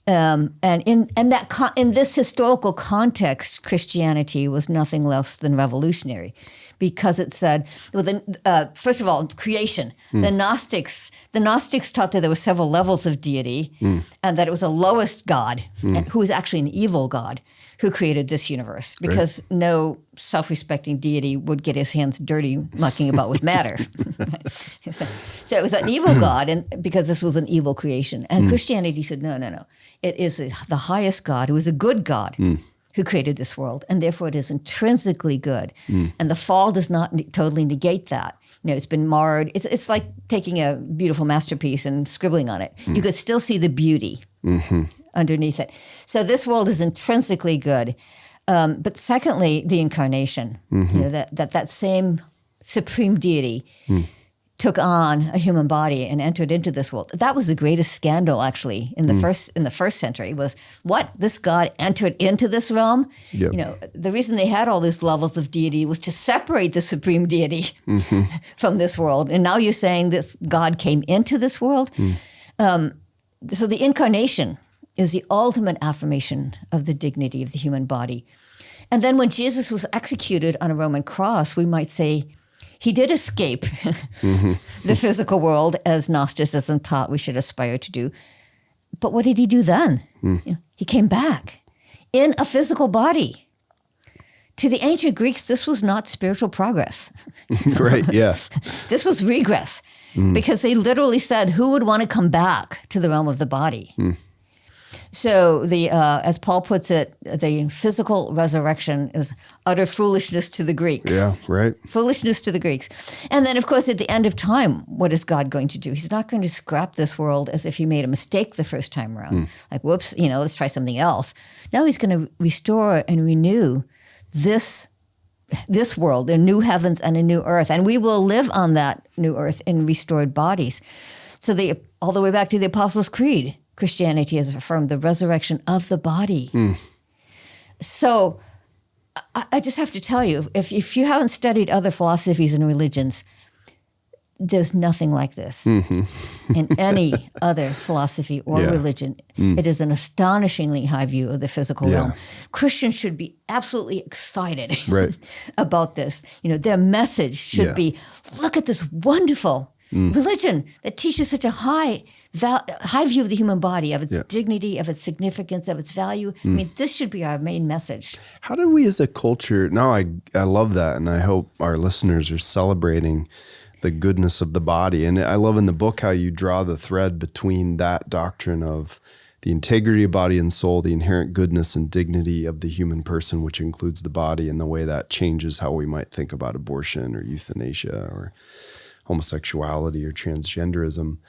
S2: And in this historical context, Christianity was nothing less than revolutionary, because it said, first of all, creation. The Gnostics taught that there were several levels of deity, and that it was a lowest God, who was actually an evil God, who created this universe, because no self-respecting deity would get his hands dirty mucking about with matter. So it was an evil God, and because this was an evil creation. And Christianity said, no. It is the highest God, who is a good God, who created this world, and therefore it is intrinsically good. And the fall does not totally negate that. It's been marred. It's like taking a beautiful masterpiece and scribbling on it. You could still see the beauty underneath it. So this world is intrinsically good. But secondly, the incarnation, that same supreme deity took on a human body and entered into this world. That was the greatest scandal, actually, in the first century, was what? This God entered into this realm? Yep. The reason they had all these levels of deity was to separate the supreme deity from this world. And now you're saying this God came into this world? So the incarnation is the ultimate affirmation of the dignity of the human body. And then when Jesus was executed on a Roman cross, we might say he did escape the physical world, as Gnosticism taught we should aspire to do. But what did he do then? He came back in a physical body. To the ancient Greeks, this was not spiritual progress.
S1: Right, yeah.
S2: This was regress, because they literally said, who would want to come back to the realm of the body? So as Paul puts it, the physical resurrection is utter foolishness to the Greeks.
S1: Yeah, right.
S2: Foolishness to the Greeks. And then, of course, at the end of time, what is God going to do? He's not going to scrap this world as if he made a mistake the first time around. Like, whoops, let's try something else. No, he's going to restore and renew this this world, a new heavens and a new earth, and we will live on that new earth in restored bodies. So all the way back to the Apostles' Creed, Christianity has affirmed the resurrection of the body. So I just have to tell you, if you haven't studied other philosophies and religions, there's nothing like this in any other philosophy or religion. It is an astonishingly high view of the physical realm. Christians should be absolutely excited about this. Their message should be, look at this wonderful religion that teaches such a high view of the human body, of its dignity, of its significance, of its value. I mean, this should be our main message.
S1: How do we as a culture, I love that, and I hope our listeners are celebrating the goodness of the body. And I love in the book how you draw the thread between that doctrine of the integrity of body and soul, the inherent goodness and dignity of the human person, which includes the body, and the way that changes how we might think about abortion or euthanasia or homosexuality or transgenderism.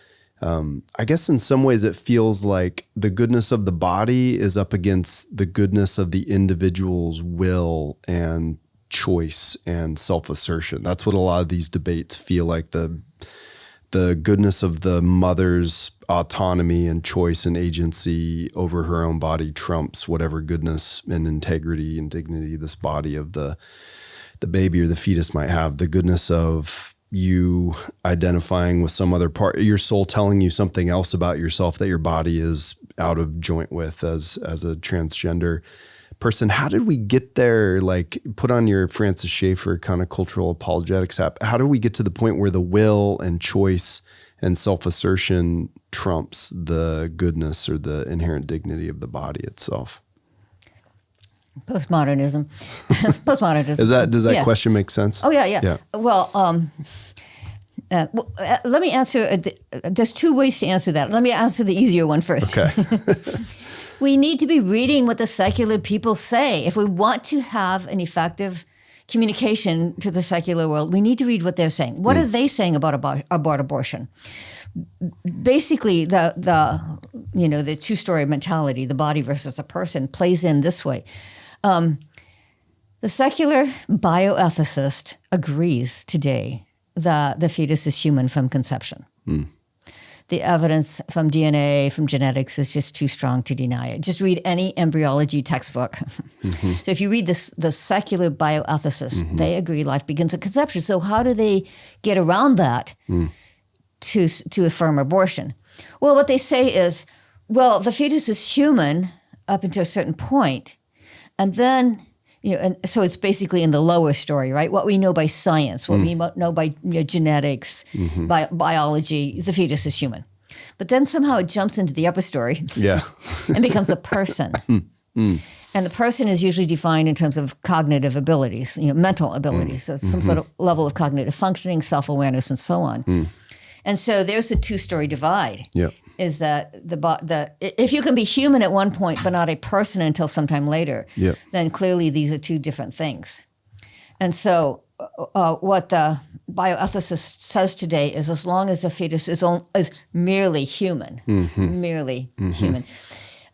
S1: I guess in some ways it feels like the goodness of the body is up against the goodness of the individual's will and choice and self-assertion. That's what a lot of these debates feel like. The goodness of the mother's autonomy and choice and agency over her own body trumps whatever goodness and integrity and dignity this body of the baby or the fetus might have. The goodness of you identifying with some other part, your soul telling you something else about yourself that your body is out of joint with as a transgender person. How did we get there? Like, put on your Francis Schaeffer kind of cultural apologetics app. How do we get to the point where the will and choice and self-assertion trumps the goodness or the inherent dignity of the body itself?
S2: Postmodernism. Postmodernism.
S1: Does that question make sense?
S2: Oh, yeah. Well, let me answer. There's two ways to answer that. Let me answer the easier one first.
S1: Okay.
S2: We need to be reading what the secular people say. If we want to have an effective communication to the secular world, we need to read what they're saying. What are they saying about abortion? Basically, the two-story mentality, the body versus the person, plays in this way. The secular bioethicist agrees today that the fetus is human from conception. The evidence from DNA, from genetics is just too strong to deny it. Just read any embryology textbook. So if you read the secular bioethicists, they agree life begins at conception. So how do they get around that to affirm abortion? Well, what they say is, well, the fetus is human up until a certain point, and then and so it's basically in the lower story, right? What we know by science, what we know by genetics, by biology, the fetus is human. But then somehow it jumps into the upper story and becomes a person. And the person is usually defined in terms of cognitive abilities, mental abilities, so some sort of level of cognitive functioning, self-awareness, and so on. And so there's the two-story divide. Is that if you can be human at one point but not a person until sometime later, then clearly these are two different things. And so what the bioethicist says today is, as long as the fetus is merely human, human,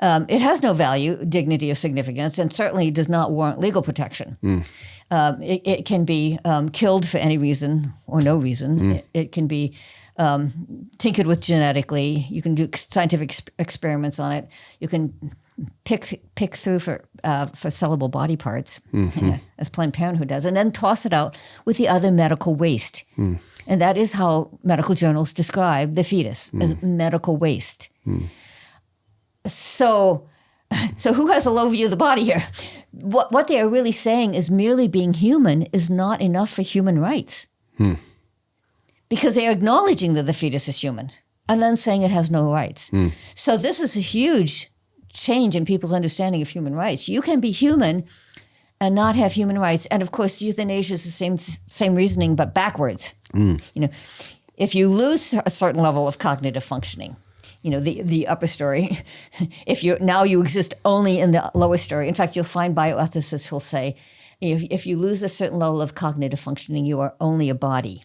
S2: it has no value, dignity, or significance, and certainly does not warrant legal protection. It can be killed for any reason or no reason. It can be tinkered with genetically. You can do scientific experiments on it. You can pick through for sellable body parts, as Planned Parenthood does, and then toss it out with the other medical waste. And that is how medical journals describe the fetus, as medical waste. So who has a low view of the body here? What they are really saying is merely being human is not enough for human rights. Because they are acknowledging that the fetus is human and then saying it has no rights. So this is a huge change in people's understanding of human rights. You can be human and not have human rights. And of course, euthanasia is the same reasoning, but backwards. If you lose a certain level of cognitive functioning, the upper story, you exist only in the lower story. In fact, you'll find bioethicists who'll say, if you lose a certain level of cognitive functioning, you are only a body.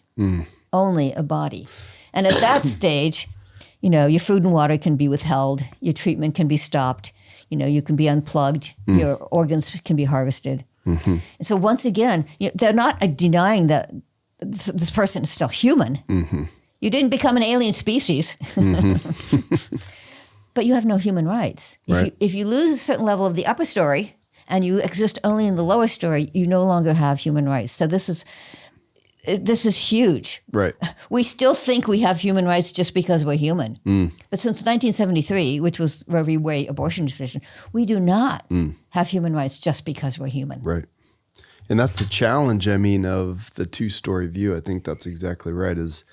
S2: Only a body. And at that stage, your food and water can be withheld, your treatment can be stopped, you can be unplugged, your organs can be harvested.
S1: Mm-hmm.
S2: And so once again, they're not denying that this person is still human.
S1: Mm-hmm.
S2: You didn't become an alien species,
S1: Mm-hmm.
S2: but you have no human rights.
S1: Right.
S2: If you lose a certain level of the upper story and you exist only in the lower story, you no longer have human rights. So this is huge.
S1: Right.
S2: We still think we have human rights just because we're human. But since 1973, which was Roe v. Wade abortion decision, we do not have human rights just because we're human.
S1: Right. And that's the challenge, I mean, of the two-story view. I think that's exactly right, is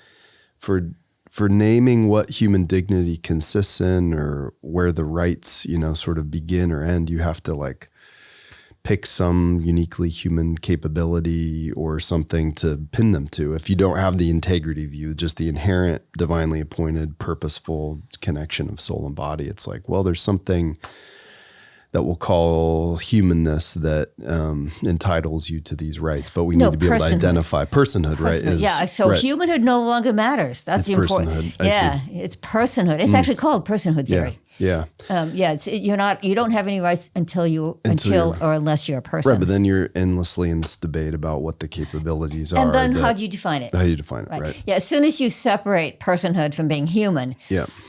S1: for naming what human dignity consists in or where the rights, sort of begin or end, you have to pick some uniquely human capability or something to pin them to. If you don't have the integrity view, just the inherent, divinely appointed, purposeful connection of soul and body, it's there's something that we'll call humanness that entitles you to these rights, but we need to be able to identify personhood, right?
S2: So humanhood no longer matters. That's the important.
S1: Personhood.
S2: It's personhood. It's actually called personhood theory.
S1: Yeah.
S2: You don't have any rights until or unless you're a person.
S1: Right, but then you're endlessly in this debate about what the capabilities are.
S2: And then how do you define it?
S1: How do you define it, right?
S2: Yeah, as soon as you separate personhood from being human,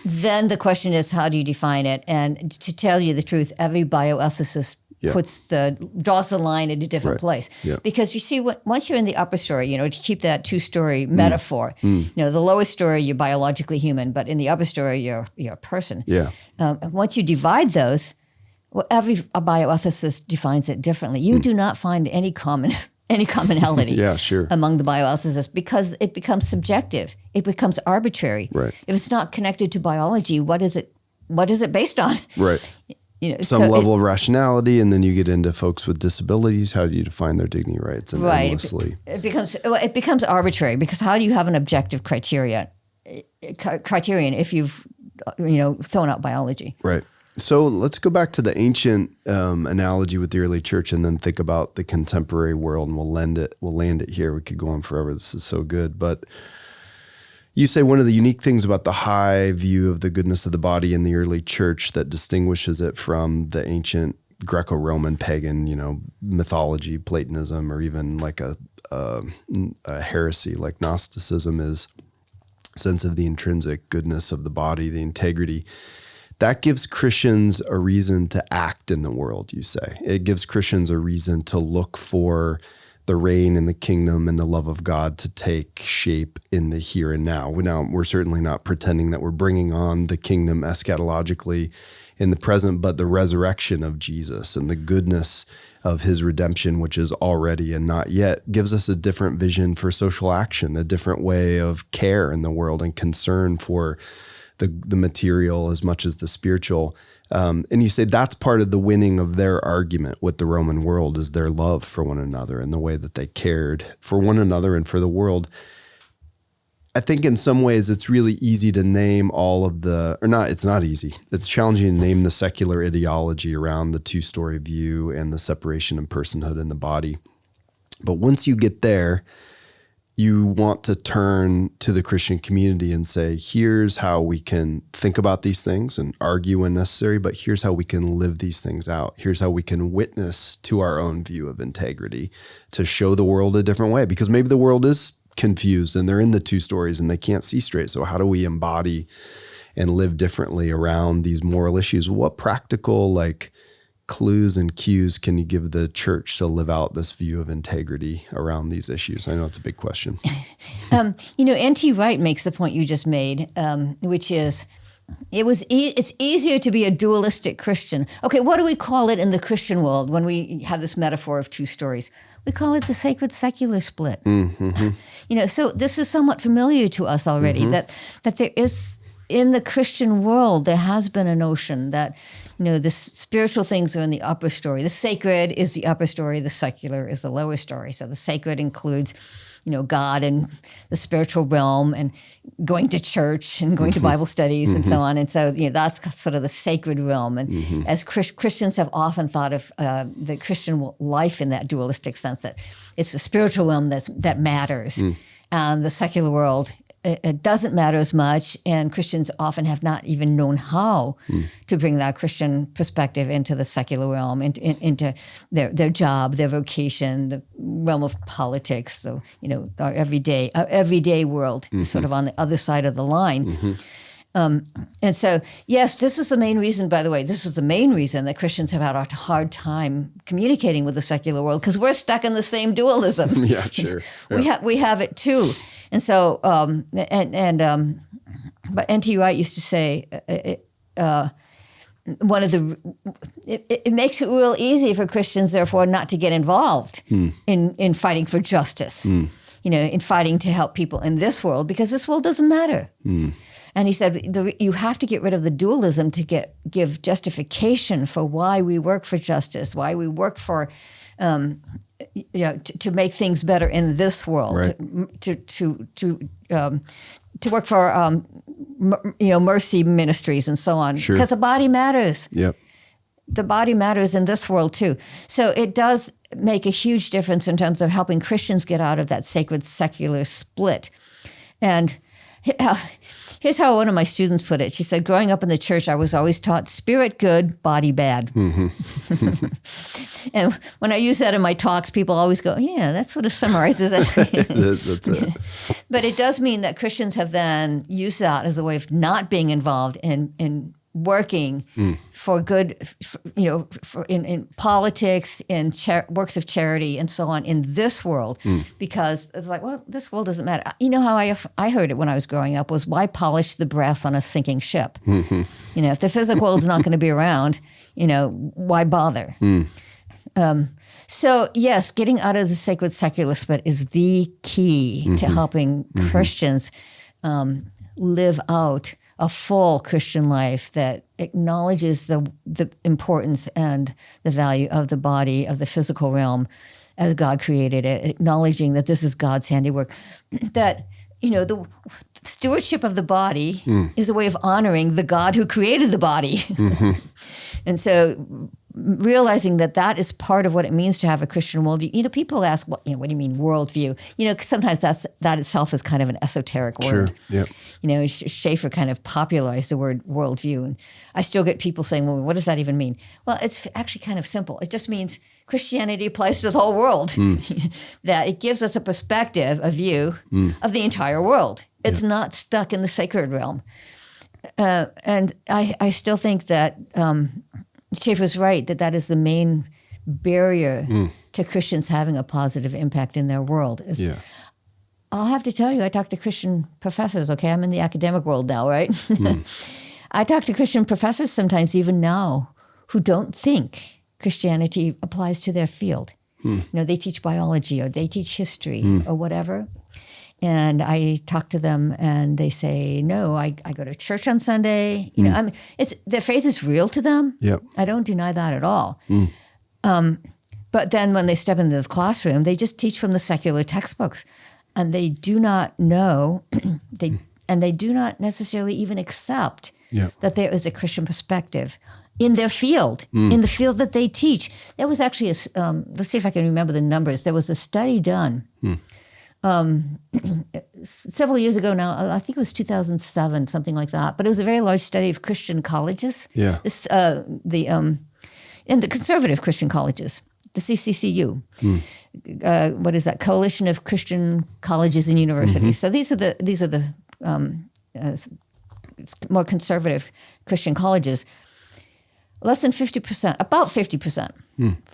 S2: then the question is, how do you define it? And to tell you the truth, every bioethicist draws the line at a different place.
S1: Yeah.
S2: Because you see, once you're in the upper story, to keep that two-story metaphor, the lower story, you're biologically human, but in the upper story, you're a person.
S1: Yeah.
S2: Once you divide those, every bioethicist defines it differently. You do not find any commonality among the bioethicists because it becomes subjective. It becomes arbitrary.
S1: Right.
S2: If it's not connected to biology, what is it based on?
S1: Right. Some level of rationality, and then you get into folks with disabilities. How do you define their dignity rights? And endlessly.
S2: It becomes arbitrary because how do you have an objective criterion if you've thrown out biology?
S1: Right. So let's go back to the ancient analogy with the early church, and then think about the contemporary world, and we'll land it here. We could go on forever. This is so good, but. You say one of the unique things about the high view of the goodness of the body in the early church that distinguishes it from the ancient Greco-Roman pagan, mythology, Platonism, or even a heresy like Gnosticism is sense of the intrinsic goodness of the body, the integrity. That gives Christians a reason to act in the world, you say. It gives Christians a reason to look for the reign and the kingdom and the love of God to take shape in the here and now. We're certainly not pretending that we're bringing on the kingdom eschatologically in the present, but the resurrection of Jesus and the goodness of his redemption, which is already and not yet, gives us a different vision for social action, a different way of care in the world and concern for the material as much as the spiritual. And you say that's part of the winning of their argument with the Roman world is their love for one another and the way that they cared for one another and for the world. I think in some ways it's really easy to name it's not easy. It's challenging to name the secular ideology around the two-story view and the separation of personhood and the body. But once you get there, you want to turn to the Christian community and say, here's how we can think about these things and argue when necessary, but here's how we can live these things out. Here's how we can witness to our own view of integrity to show the world a different way, because maybe the world is confused and they're in the two stories and they can't see straight. So how do we embody and live differently around these moral issues? What practical clues and cues can you give the church to live out this view of integrity around these issues? I know it's a big question.
S2: N.T. Wright makes the point you just made, which is it's easier to be a dualistic Christian. Okay, what do we call it in the Christian world when we have this metaphor of two stories? We call it the sacred secular split. Mm-hmm. So this is somewhat familiar to us already, that there is, in the Christian world, there has been a notion that, the spiritual things are in the upper story. The sacred is the upper story. The secular is the lower story. So the sacred includes, God and the spiritual realm and going to church and going to Bible studies and so on. And so, that's sort of the sacred realm. And as Christians have often thought of the Christian life in that dualistic sense, that it's the spiritual realm that matters. And the secular world it doesn't matter as much, and Christians often have not even known how to bring that Christian perspective into the secular realm, into their job, their vocation, the realm of politics. So our everyday world, sort of on the other side of the line. And so, yes, this is the main reason, by the way, this is the main reason that Christians have had a hard time communicating with the secular world, because we're stuck in the same dualism.
S1: Yeah, sure. Yeah.
S2: We have it too. And so, but N.T. Wright used to say, it makes it real easy for Christians, therefore, not to get involved in fighting for justice, in fighting to help people in this world, because this world doesn't matter. And he said, you have to get rid of the dualism to give justification for why we work for justice, why we work for, to make things better in this world,
S1: right.
S2: to work for, mercy ministries and so on.
S1: Sure.
S2: Because the body matters.
S1: Yep.
S2: The body matters in this world too. So it does make a huge difference in terms of helping Christians get out of that sacred secular split. And here's how one of my students put it. She said, growing up in the church, I was always taught spirit good, body bad. And when I use that in my talks, people always go, yeah, that sort of summarizes it.
S1: That's it.
S2: But it does mean that Christians have then used that as a way of not being involved in working for good, in politics, in works of charity, and so on in this world, because it's like, well, this world doesn't matter. You know how I heard it when I was growing up was, why polish the brass on a sinking ship? If the physical world is not going to be around, why bother? So yes, getting out of the sacred secular split is the key to helping Christians live out a full Christian life that acknowledges the importance and the value of the body, of the physical realm as God created it, acknowledging that this is God's handiwork, that, the stewardship of the body is a way of honoring the God who created the body. And so realizing that is part of what it means to have a Christian worldview. People ask, what do you mean worldview? 'Cause sometimes that itself is kind of an esoteric word.
S1: Sure. Yeah.
S2: Schaeffer kind of popularized the word worldview, and I still get people saying, well, what does that even mean? Well, it's actually kind of simple. It just means Christianity applies to the whole world, that it gives us a perspective, a view of the entire world. It's not stuck in the sacred realm. And I still think that Schaeffer's right, that is the main barrier to Christians having a positive impact in their world. I'll have to tell you, I talk to Christian professors, okay? I'm in the academic world now, right? I talk to Christian professors sometimes, even now, who don't think Christianity applies to their field. They teach biology, or they teach history, or whatever. And I talk to them, and they say, "No, I go to church on Sunday." Their faith is real to them.
S1: Yep.
S2: I don't deny that at all. But then when they step into the classroom, they just teach from the secular textbooks, and they do not know, they do not necessarily even accept that there is a Christian perspective in their field, in the field that they teach. There was actually let's see if I can remember the numbers. There was a study done. Several years ago now, I think it was 2007, something like that. But it was a very large study of Christian colleges.
S1: Yeah.
S2: And the conservative Christian colleges, the CCCU. What is that? Coalition of Christian Colleges and Universities. So these are the more conservative Christian colleges. Less than 50%, about 50%,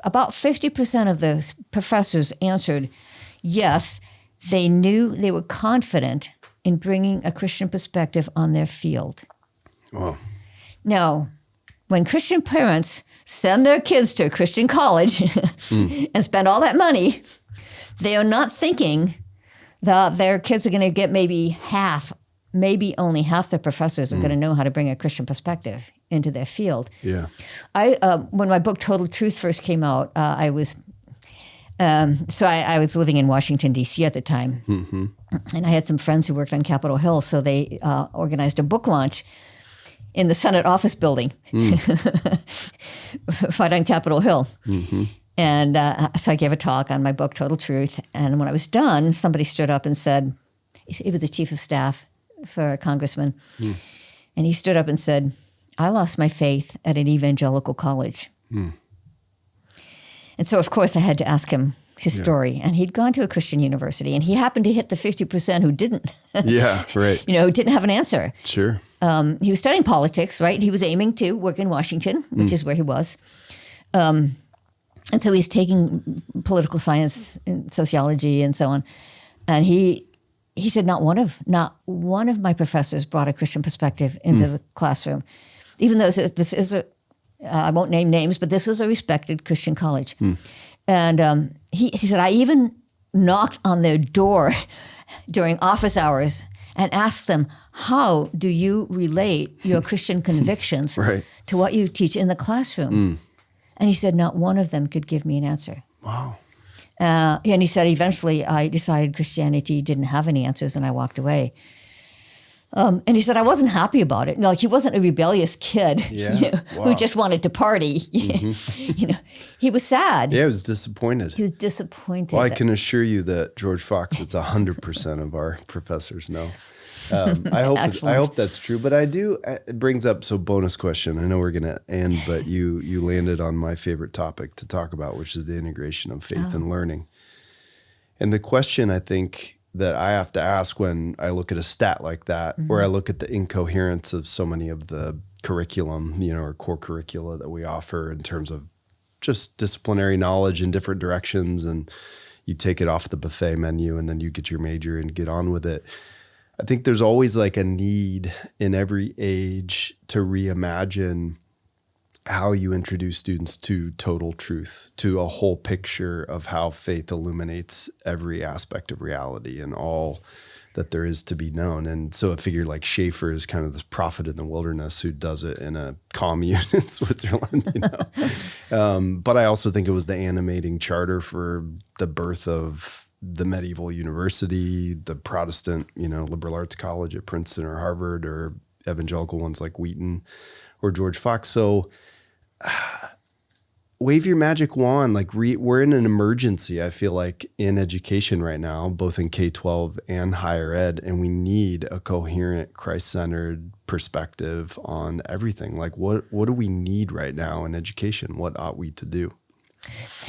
S2: about 50% of the professors answered yes. They knew, they were confident in bringing a Christian perspective on their field.
S1: Wow.
S2: Now, when Christian parents send their kids to a Christian college and spend all that money, they are not thinking that their kids are going to get maybe only half the professors are going to know how to bring a Christian perspective into their field.
S1: Yeah.
S2: When my book Total Truth first came out, I was living in Washington, D.C. at the time. And I had some friends who worked on Capitol Hill, so they organized a book launch in the Senate office building right on Capitol Hill. And so I gave a talk on my book, Total Truth. And when I was done, somebody stood up and said, he was the chief of staff for a congressman. And he stood up and said, I lost my faith at an evangelical college. And so, of course, I had to ask him his story. And he'd gone to a Christian university, and he happened to hit the 50% who didn't.
S1: Yeah, right.
S2: Who didn't have an answer.
S1: Sure.
S2: He was studying politics, right? He was aiming to work in Washington, which is where he was. And so he's taking political science and sociology and so on. And he said, not one of my professors brought a Christian perspective into the classroom, even though this is I won't name names, but this was a respected Christian college. And he said, I even knocked on their door during office hours and asked them, how do you relate your Christian convictions to what you teach in the classroom? And he said, not one of them could give me an answer.
S1: Wow.
S2: And he said, eventually I decided Christianity didn't have any answers, and I walked away. And he said, I wasn't happy about it. Like, he wasn't a rebellious kid who just wanted to party. He was sad.
S1: Yeah, he was disappointed.
S2: He was disappointed.
S1: Well, I can assure you that George Fox, it's 100% of our professors know. I hope that's true. But it brings up, so bonus question. I know we're going to end, but you landed on my favorite topic to talk about, which is the integration of faith and learning. And the question, I think, that I have to ask when I look at a stat like that, or I look at the incoherence of so many of the curriculum, or core curricula that we offer in terms of just disciplinary knowledge in different directions, and you take it off the buffet menu and then you get your major and get on with it. I think there's always like a need in every age to reimagine how you introduce students to total truth, to a whole picture of how faith illuminates every aspect of reality and all that there is to be known. And so a figure like Schaeffer is kind of this prophet in the wilderness who does it in a commune in Switzerland, But I also think it was the animating charter for the birth of the medieval university, the Protestant, liberal arts college at Princeton or Harvard, or evangelical ones like Wheaton or George Fox. So wave your magic wand. Like we're in an emergency, I feel like, in education right now, both in K-12 and higher ed, and we need a coherent, Christ-centered perspective on everything. Like what do we need right now in education? What ought we to do?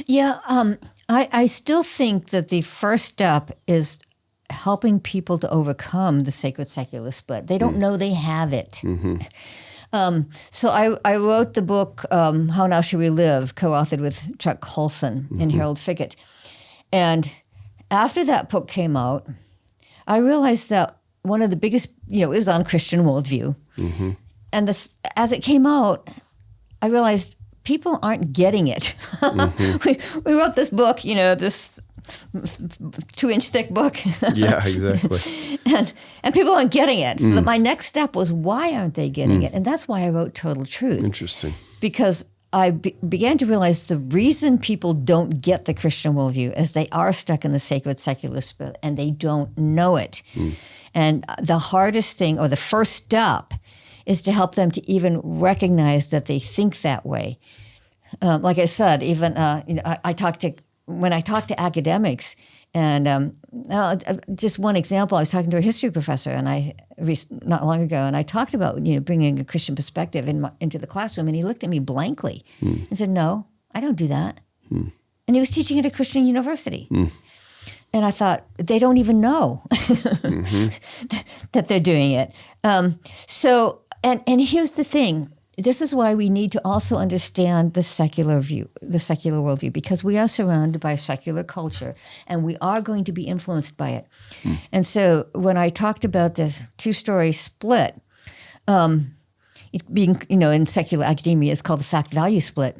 S2: Yeah, I still think that the first step is helping people to overcome the sacred-secular split. They don't know they have it. So I wrote the book, How Now Should We Live, co-authored with Chuck Colson and Harold Figgett. And after that book came out, I realized that one of the biggest, it was on Christian worldview. And as it came out, I realized people aren't getting it. We wrote this book, this 2-inch thick book.
S1: Yeah, exactly.
S2: and people aren't getting it. So my next step was, why aren't they getting it? And that's why I wrote Total Truth.
S1: Interesting.
S2: Because I began to realize the reason people don't get the Christian worldview is they are stuck in the sacred secular split and they don't know it. And the hardest thing, or the first step, is to help them to even recognize that they think that way. Like I said, even when I talk to academics, and just one example, I was talking to a history professor, and not long ago, and I talked about bringing a Christian perspective into the classroom, and he looked at me blankly and said, "No, I don't do that." And he was teaching at a Christian university. And I thought, they don't even know that they're doing it. And here's the thing. This is why we need to also understand the secular worldview, because we are surrounded by secular culture, and we are going to be influenced by it. And so when I talked about this two-story split, it being, in secular academia, it's called the fact-value split.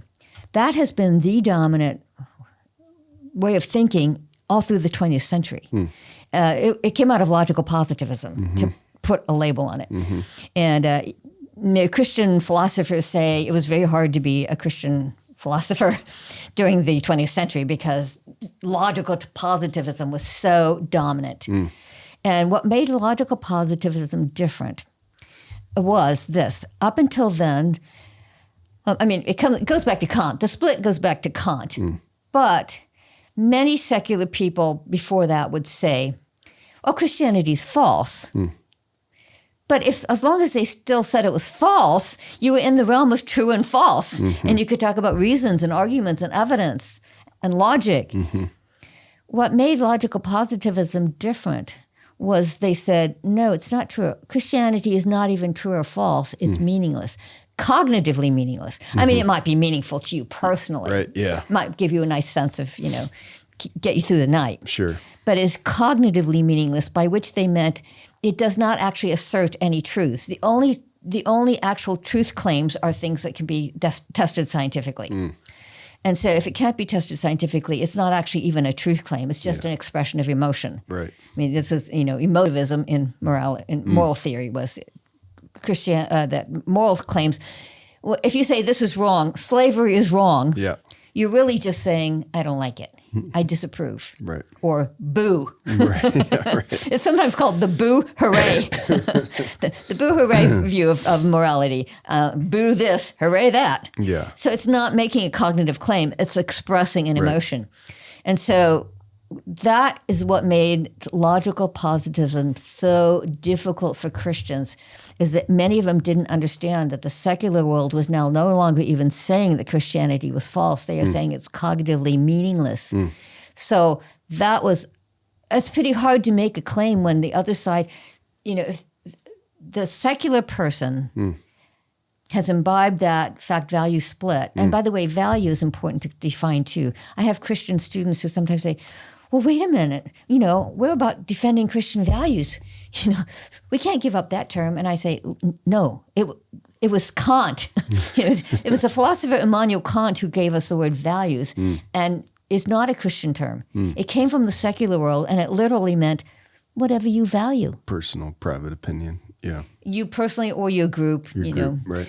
S2: That has been the dominant way of thinking all through the 20th century. It came out of logical positivism, to put a label on it. And Christian philosophers say it was very hard to be a Christian philosopher during the 20th century because logical positivism was so dominant. And what made logical positivism different was this. Up until then, it goes back to Kant. The split goes back to Kant. But many secular people before that would say, oh, Christianity's false. But as long as they still said it was false, you were in the realm of true and false. And you could talk about reasons and arguments and evidence and logic. What made logical positivism different was they said, no, it's not true. Christianity is not even true or false. It's meaningless, cognitively meaningless. I mean, it might be meaningful to you personally.
S1: Right, yeah.
S2: It might give you a nice sense of, get you through the night.
S1: Sure.
S2: But it's cognitively meaningless, by which they meant it does not actually assert any truths. The only actual truth claims are things that can be tested scientifically. And so if it can't be tested scientifically, it's not actually even a truth claim. It's just an expression of emotion.
S1: Right.
S2: I mean, this is, emotivism in moral theory was that moral claims. Well, if you say this is wrong, slavery is wrong, you're really just saying, I don't like it. I disapprove.
S1: Right.
S2: Or boo.
S1: Right. Yeah, right.
S2: It's sometimes called the boo hooray. the boo hooray view of morality. Boo this, hooray that.
S1: Yeah.
S2: So it's not making a cognitive claim. It's expressing an emotion. And so that is what made logical positivism so difficult for Christians, is that many of them didn't understand that the secular world was now no longer even saying that Christianity was false. They are saying it's cognitively meaningless. So it's pretty hard to make a claim when the other side, if the secular person has imbibed that fact-value split. And by the way, value is important to define too. I have Christian students who sometimes say, well, wait a minute, we're about defending Christian values. We can't give up that term. And I say, no, it was Kant. it was the philosopher Immanuel Kant who gave us the word values, and it's not a Christian term. It came from the secular world, and it literally meant whatever you value.
S1: Personal, private opinion. Yeah.
S2: You personally or your group,
S1: right.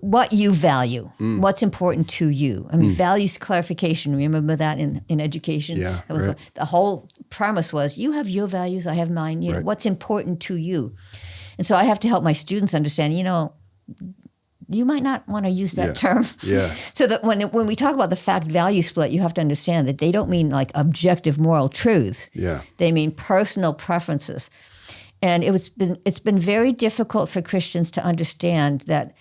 S2: What you value, what's important to you. I mean, values clarification. Remember that in education?
S1: Yeah,
S2: that was the whole premise was you have your values, I have mine. What's important to you. And so I have to help my students understand, you might not want to use that term.
S1: Yeah.
S2: So that when we talk about the fact-value split, you have to understand that they don't mean like objective moral truths.
S1: Yeah.
S2: They mean personal preferences. And it's been very difficult for Christians to understand that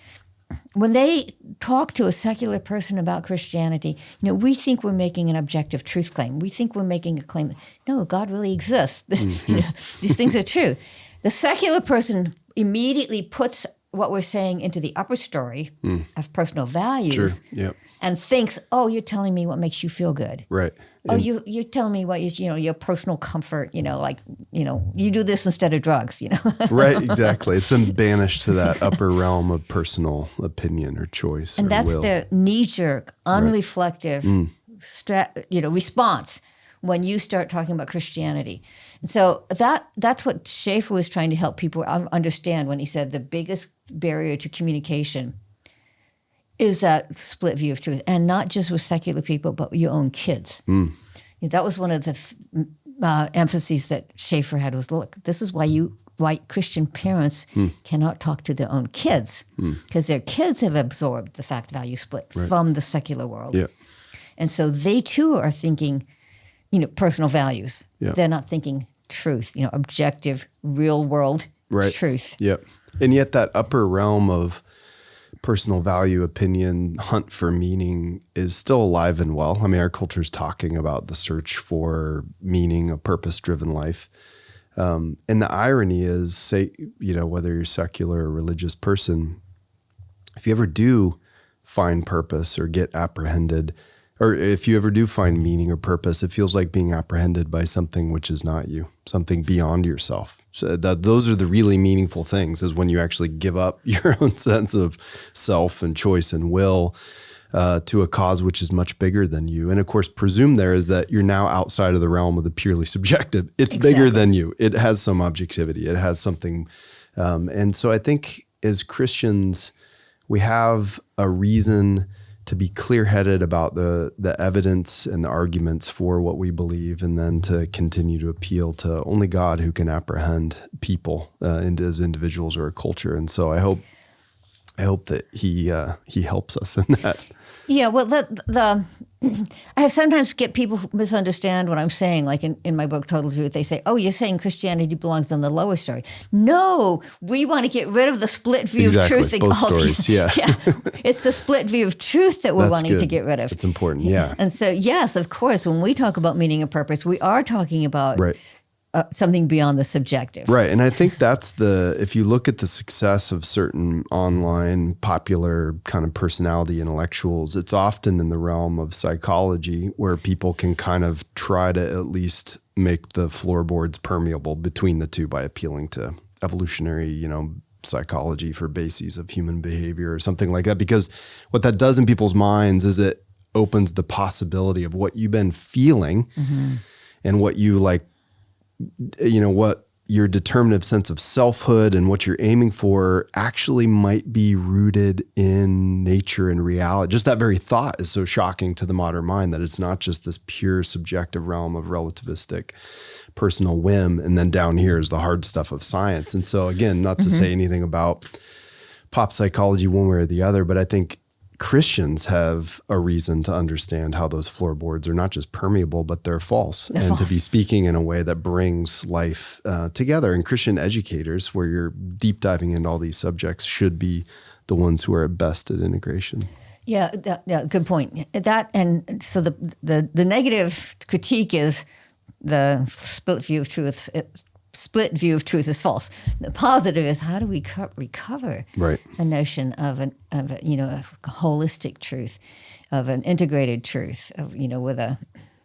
S2: when they talk to a secular person about Christianity, we think we're making an objective truth claim. We think we're making a claim. No, God really exists. These things are true. The secular person immediately puts what we're saying into the upper story of personal values and thinks, oh, you're telling me what makes you feel good.
S1: Right.
S2: Oh, you're telling me what is, your personal comfort, you do this instead of drugs,
S1: Right, exactly. It's been banished to that upper realm of personal opinion or choice.
S2: And that's
S1: will.
S2: the knee-jerk, unreflective response when you start talking about Christianity. And so that's what Schaeffer was trying to help people understand when he said the biggest barrier to communication is that split view of truth, and not just with secular people, but your own kids. That was one of the emphases that Schaeffer had was, look, this is why Christian parents cannot talk to their own kids, because their kids have absorbed the fact-value split from the secular world.
S1: Yeah.
S2: And so they too are thinking, personal values.
S1: Yeah.
S2: They're not thinking truth, objective, real-world truth.
S1: Yep. And yet that upper realm of personal value, opinion, hunt for meaning is still alive and well. I mean, our culture's talking about the search for meaning, a purpose-driven life. And the irony is, say, whether you're secular or religious person, if you ever do find purpose or get apprehended, or if you ever do find meaning or purpose, it feels like being apprehended by something which is not you, something beyond yourself. So those are the really meaningful things, is when you actually give up your own sense of self and choice and will to a cause which is much bigger than you. And of course, presumed there is that you're now outside of the realm of the purely subjective. It's bigger than you. It has some objectivity. It has something. And so I think as Christians, we have a reason to be clear-headed about the evidence and the arguments for what we believe, and then to continue to appeal to only God who can apprehend people as individuals or a culture. And so I hope I hope that he helps us in that.
S2: Yeah, well, I have sometimes get people who misunderstand what I'm saying. Like in my book, Total Truth, they say, oh, you're saying Christianity belongs in the lower story. No, we want to get rid of the split view of truth.
S1: Both stories, yeah.
S2: It's the split view of truth that we're wanting to get rid of.
S1: It's important, yeah.
S2: And so, yes, of course, when we talk about meaning and purpose, we are talking about something beyond the subjective.
S1: Right. And I think that's if you look at the success of certain online popular kind of personality intellectuals, it's often in the realm of psychology where people can kind of try to at least make the floorboards permeable between the two by appealing to evolutionary, psychology for bases of human behavior or something like that. Because what that does in people's minds is it opens the possibility of what you've been feeling and what you what your determinative sense of selfhood and what you're aiming for actually might be rooted in nature and reality. Just that very thought is so shocking to the modern mind that it's not just this pure subjective realm of relativistic personal whim. And then down here is the hard stuff of science. And so again, not to say anything about pop psychology one way or the other, but I think Christians have a reason to understand how those floorboards are not just permeable, but they're false. To be speaking in a way that brings life together. And Christian educators, where you're deep diving into all these subjects, should be the ones who are at best at integration. Yeah,
S2: good point. And so the negative critique is the split view of truth. Split view of truth is false. The positive is how do we recover a notion of a holistic truth, of an integrated truth, with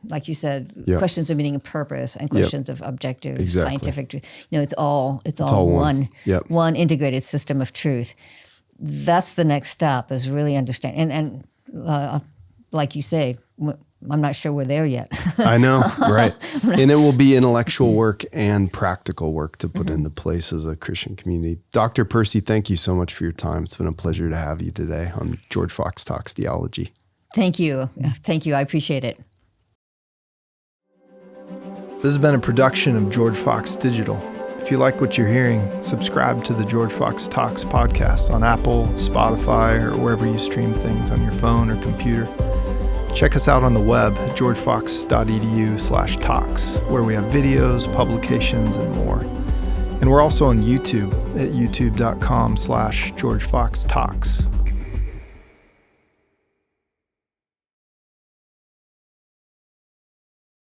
S2: like you said, questions of meaning and purpose and questions of objective scientific truth. It's all one integrated system of truth. That's the next step, is really understand. And like you say, I'm not sure we're there yet.
S1: I know, right. And it will be intellectual work and practical work to put into place as a Christian community. Dr. Pearcey, thank you so much for your time. It's been a pleasure to have you today on George Fox Talks Theology.
S2: Thank you. Thank you. I appreciate it.
S3: This has been a production of George Fox Digital. If you like what you're hearing, subscribe to the George Fox Talks podcast on Apple, Spotify, or wherever you stream things on your phone or computer. Check us out on the web at georgefox.edu/talks, where we have videos, publications, and more. And we're also on YouTube at youtube.com/GeorgeFoxTalks.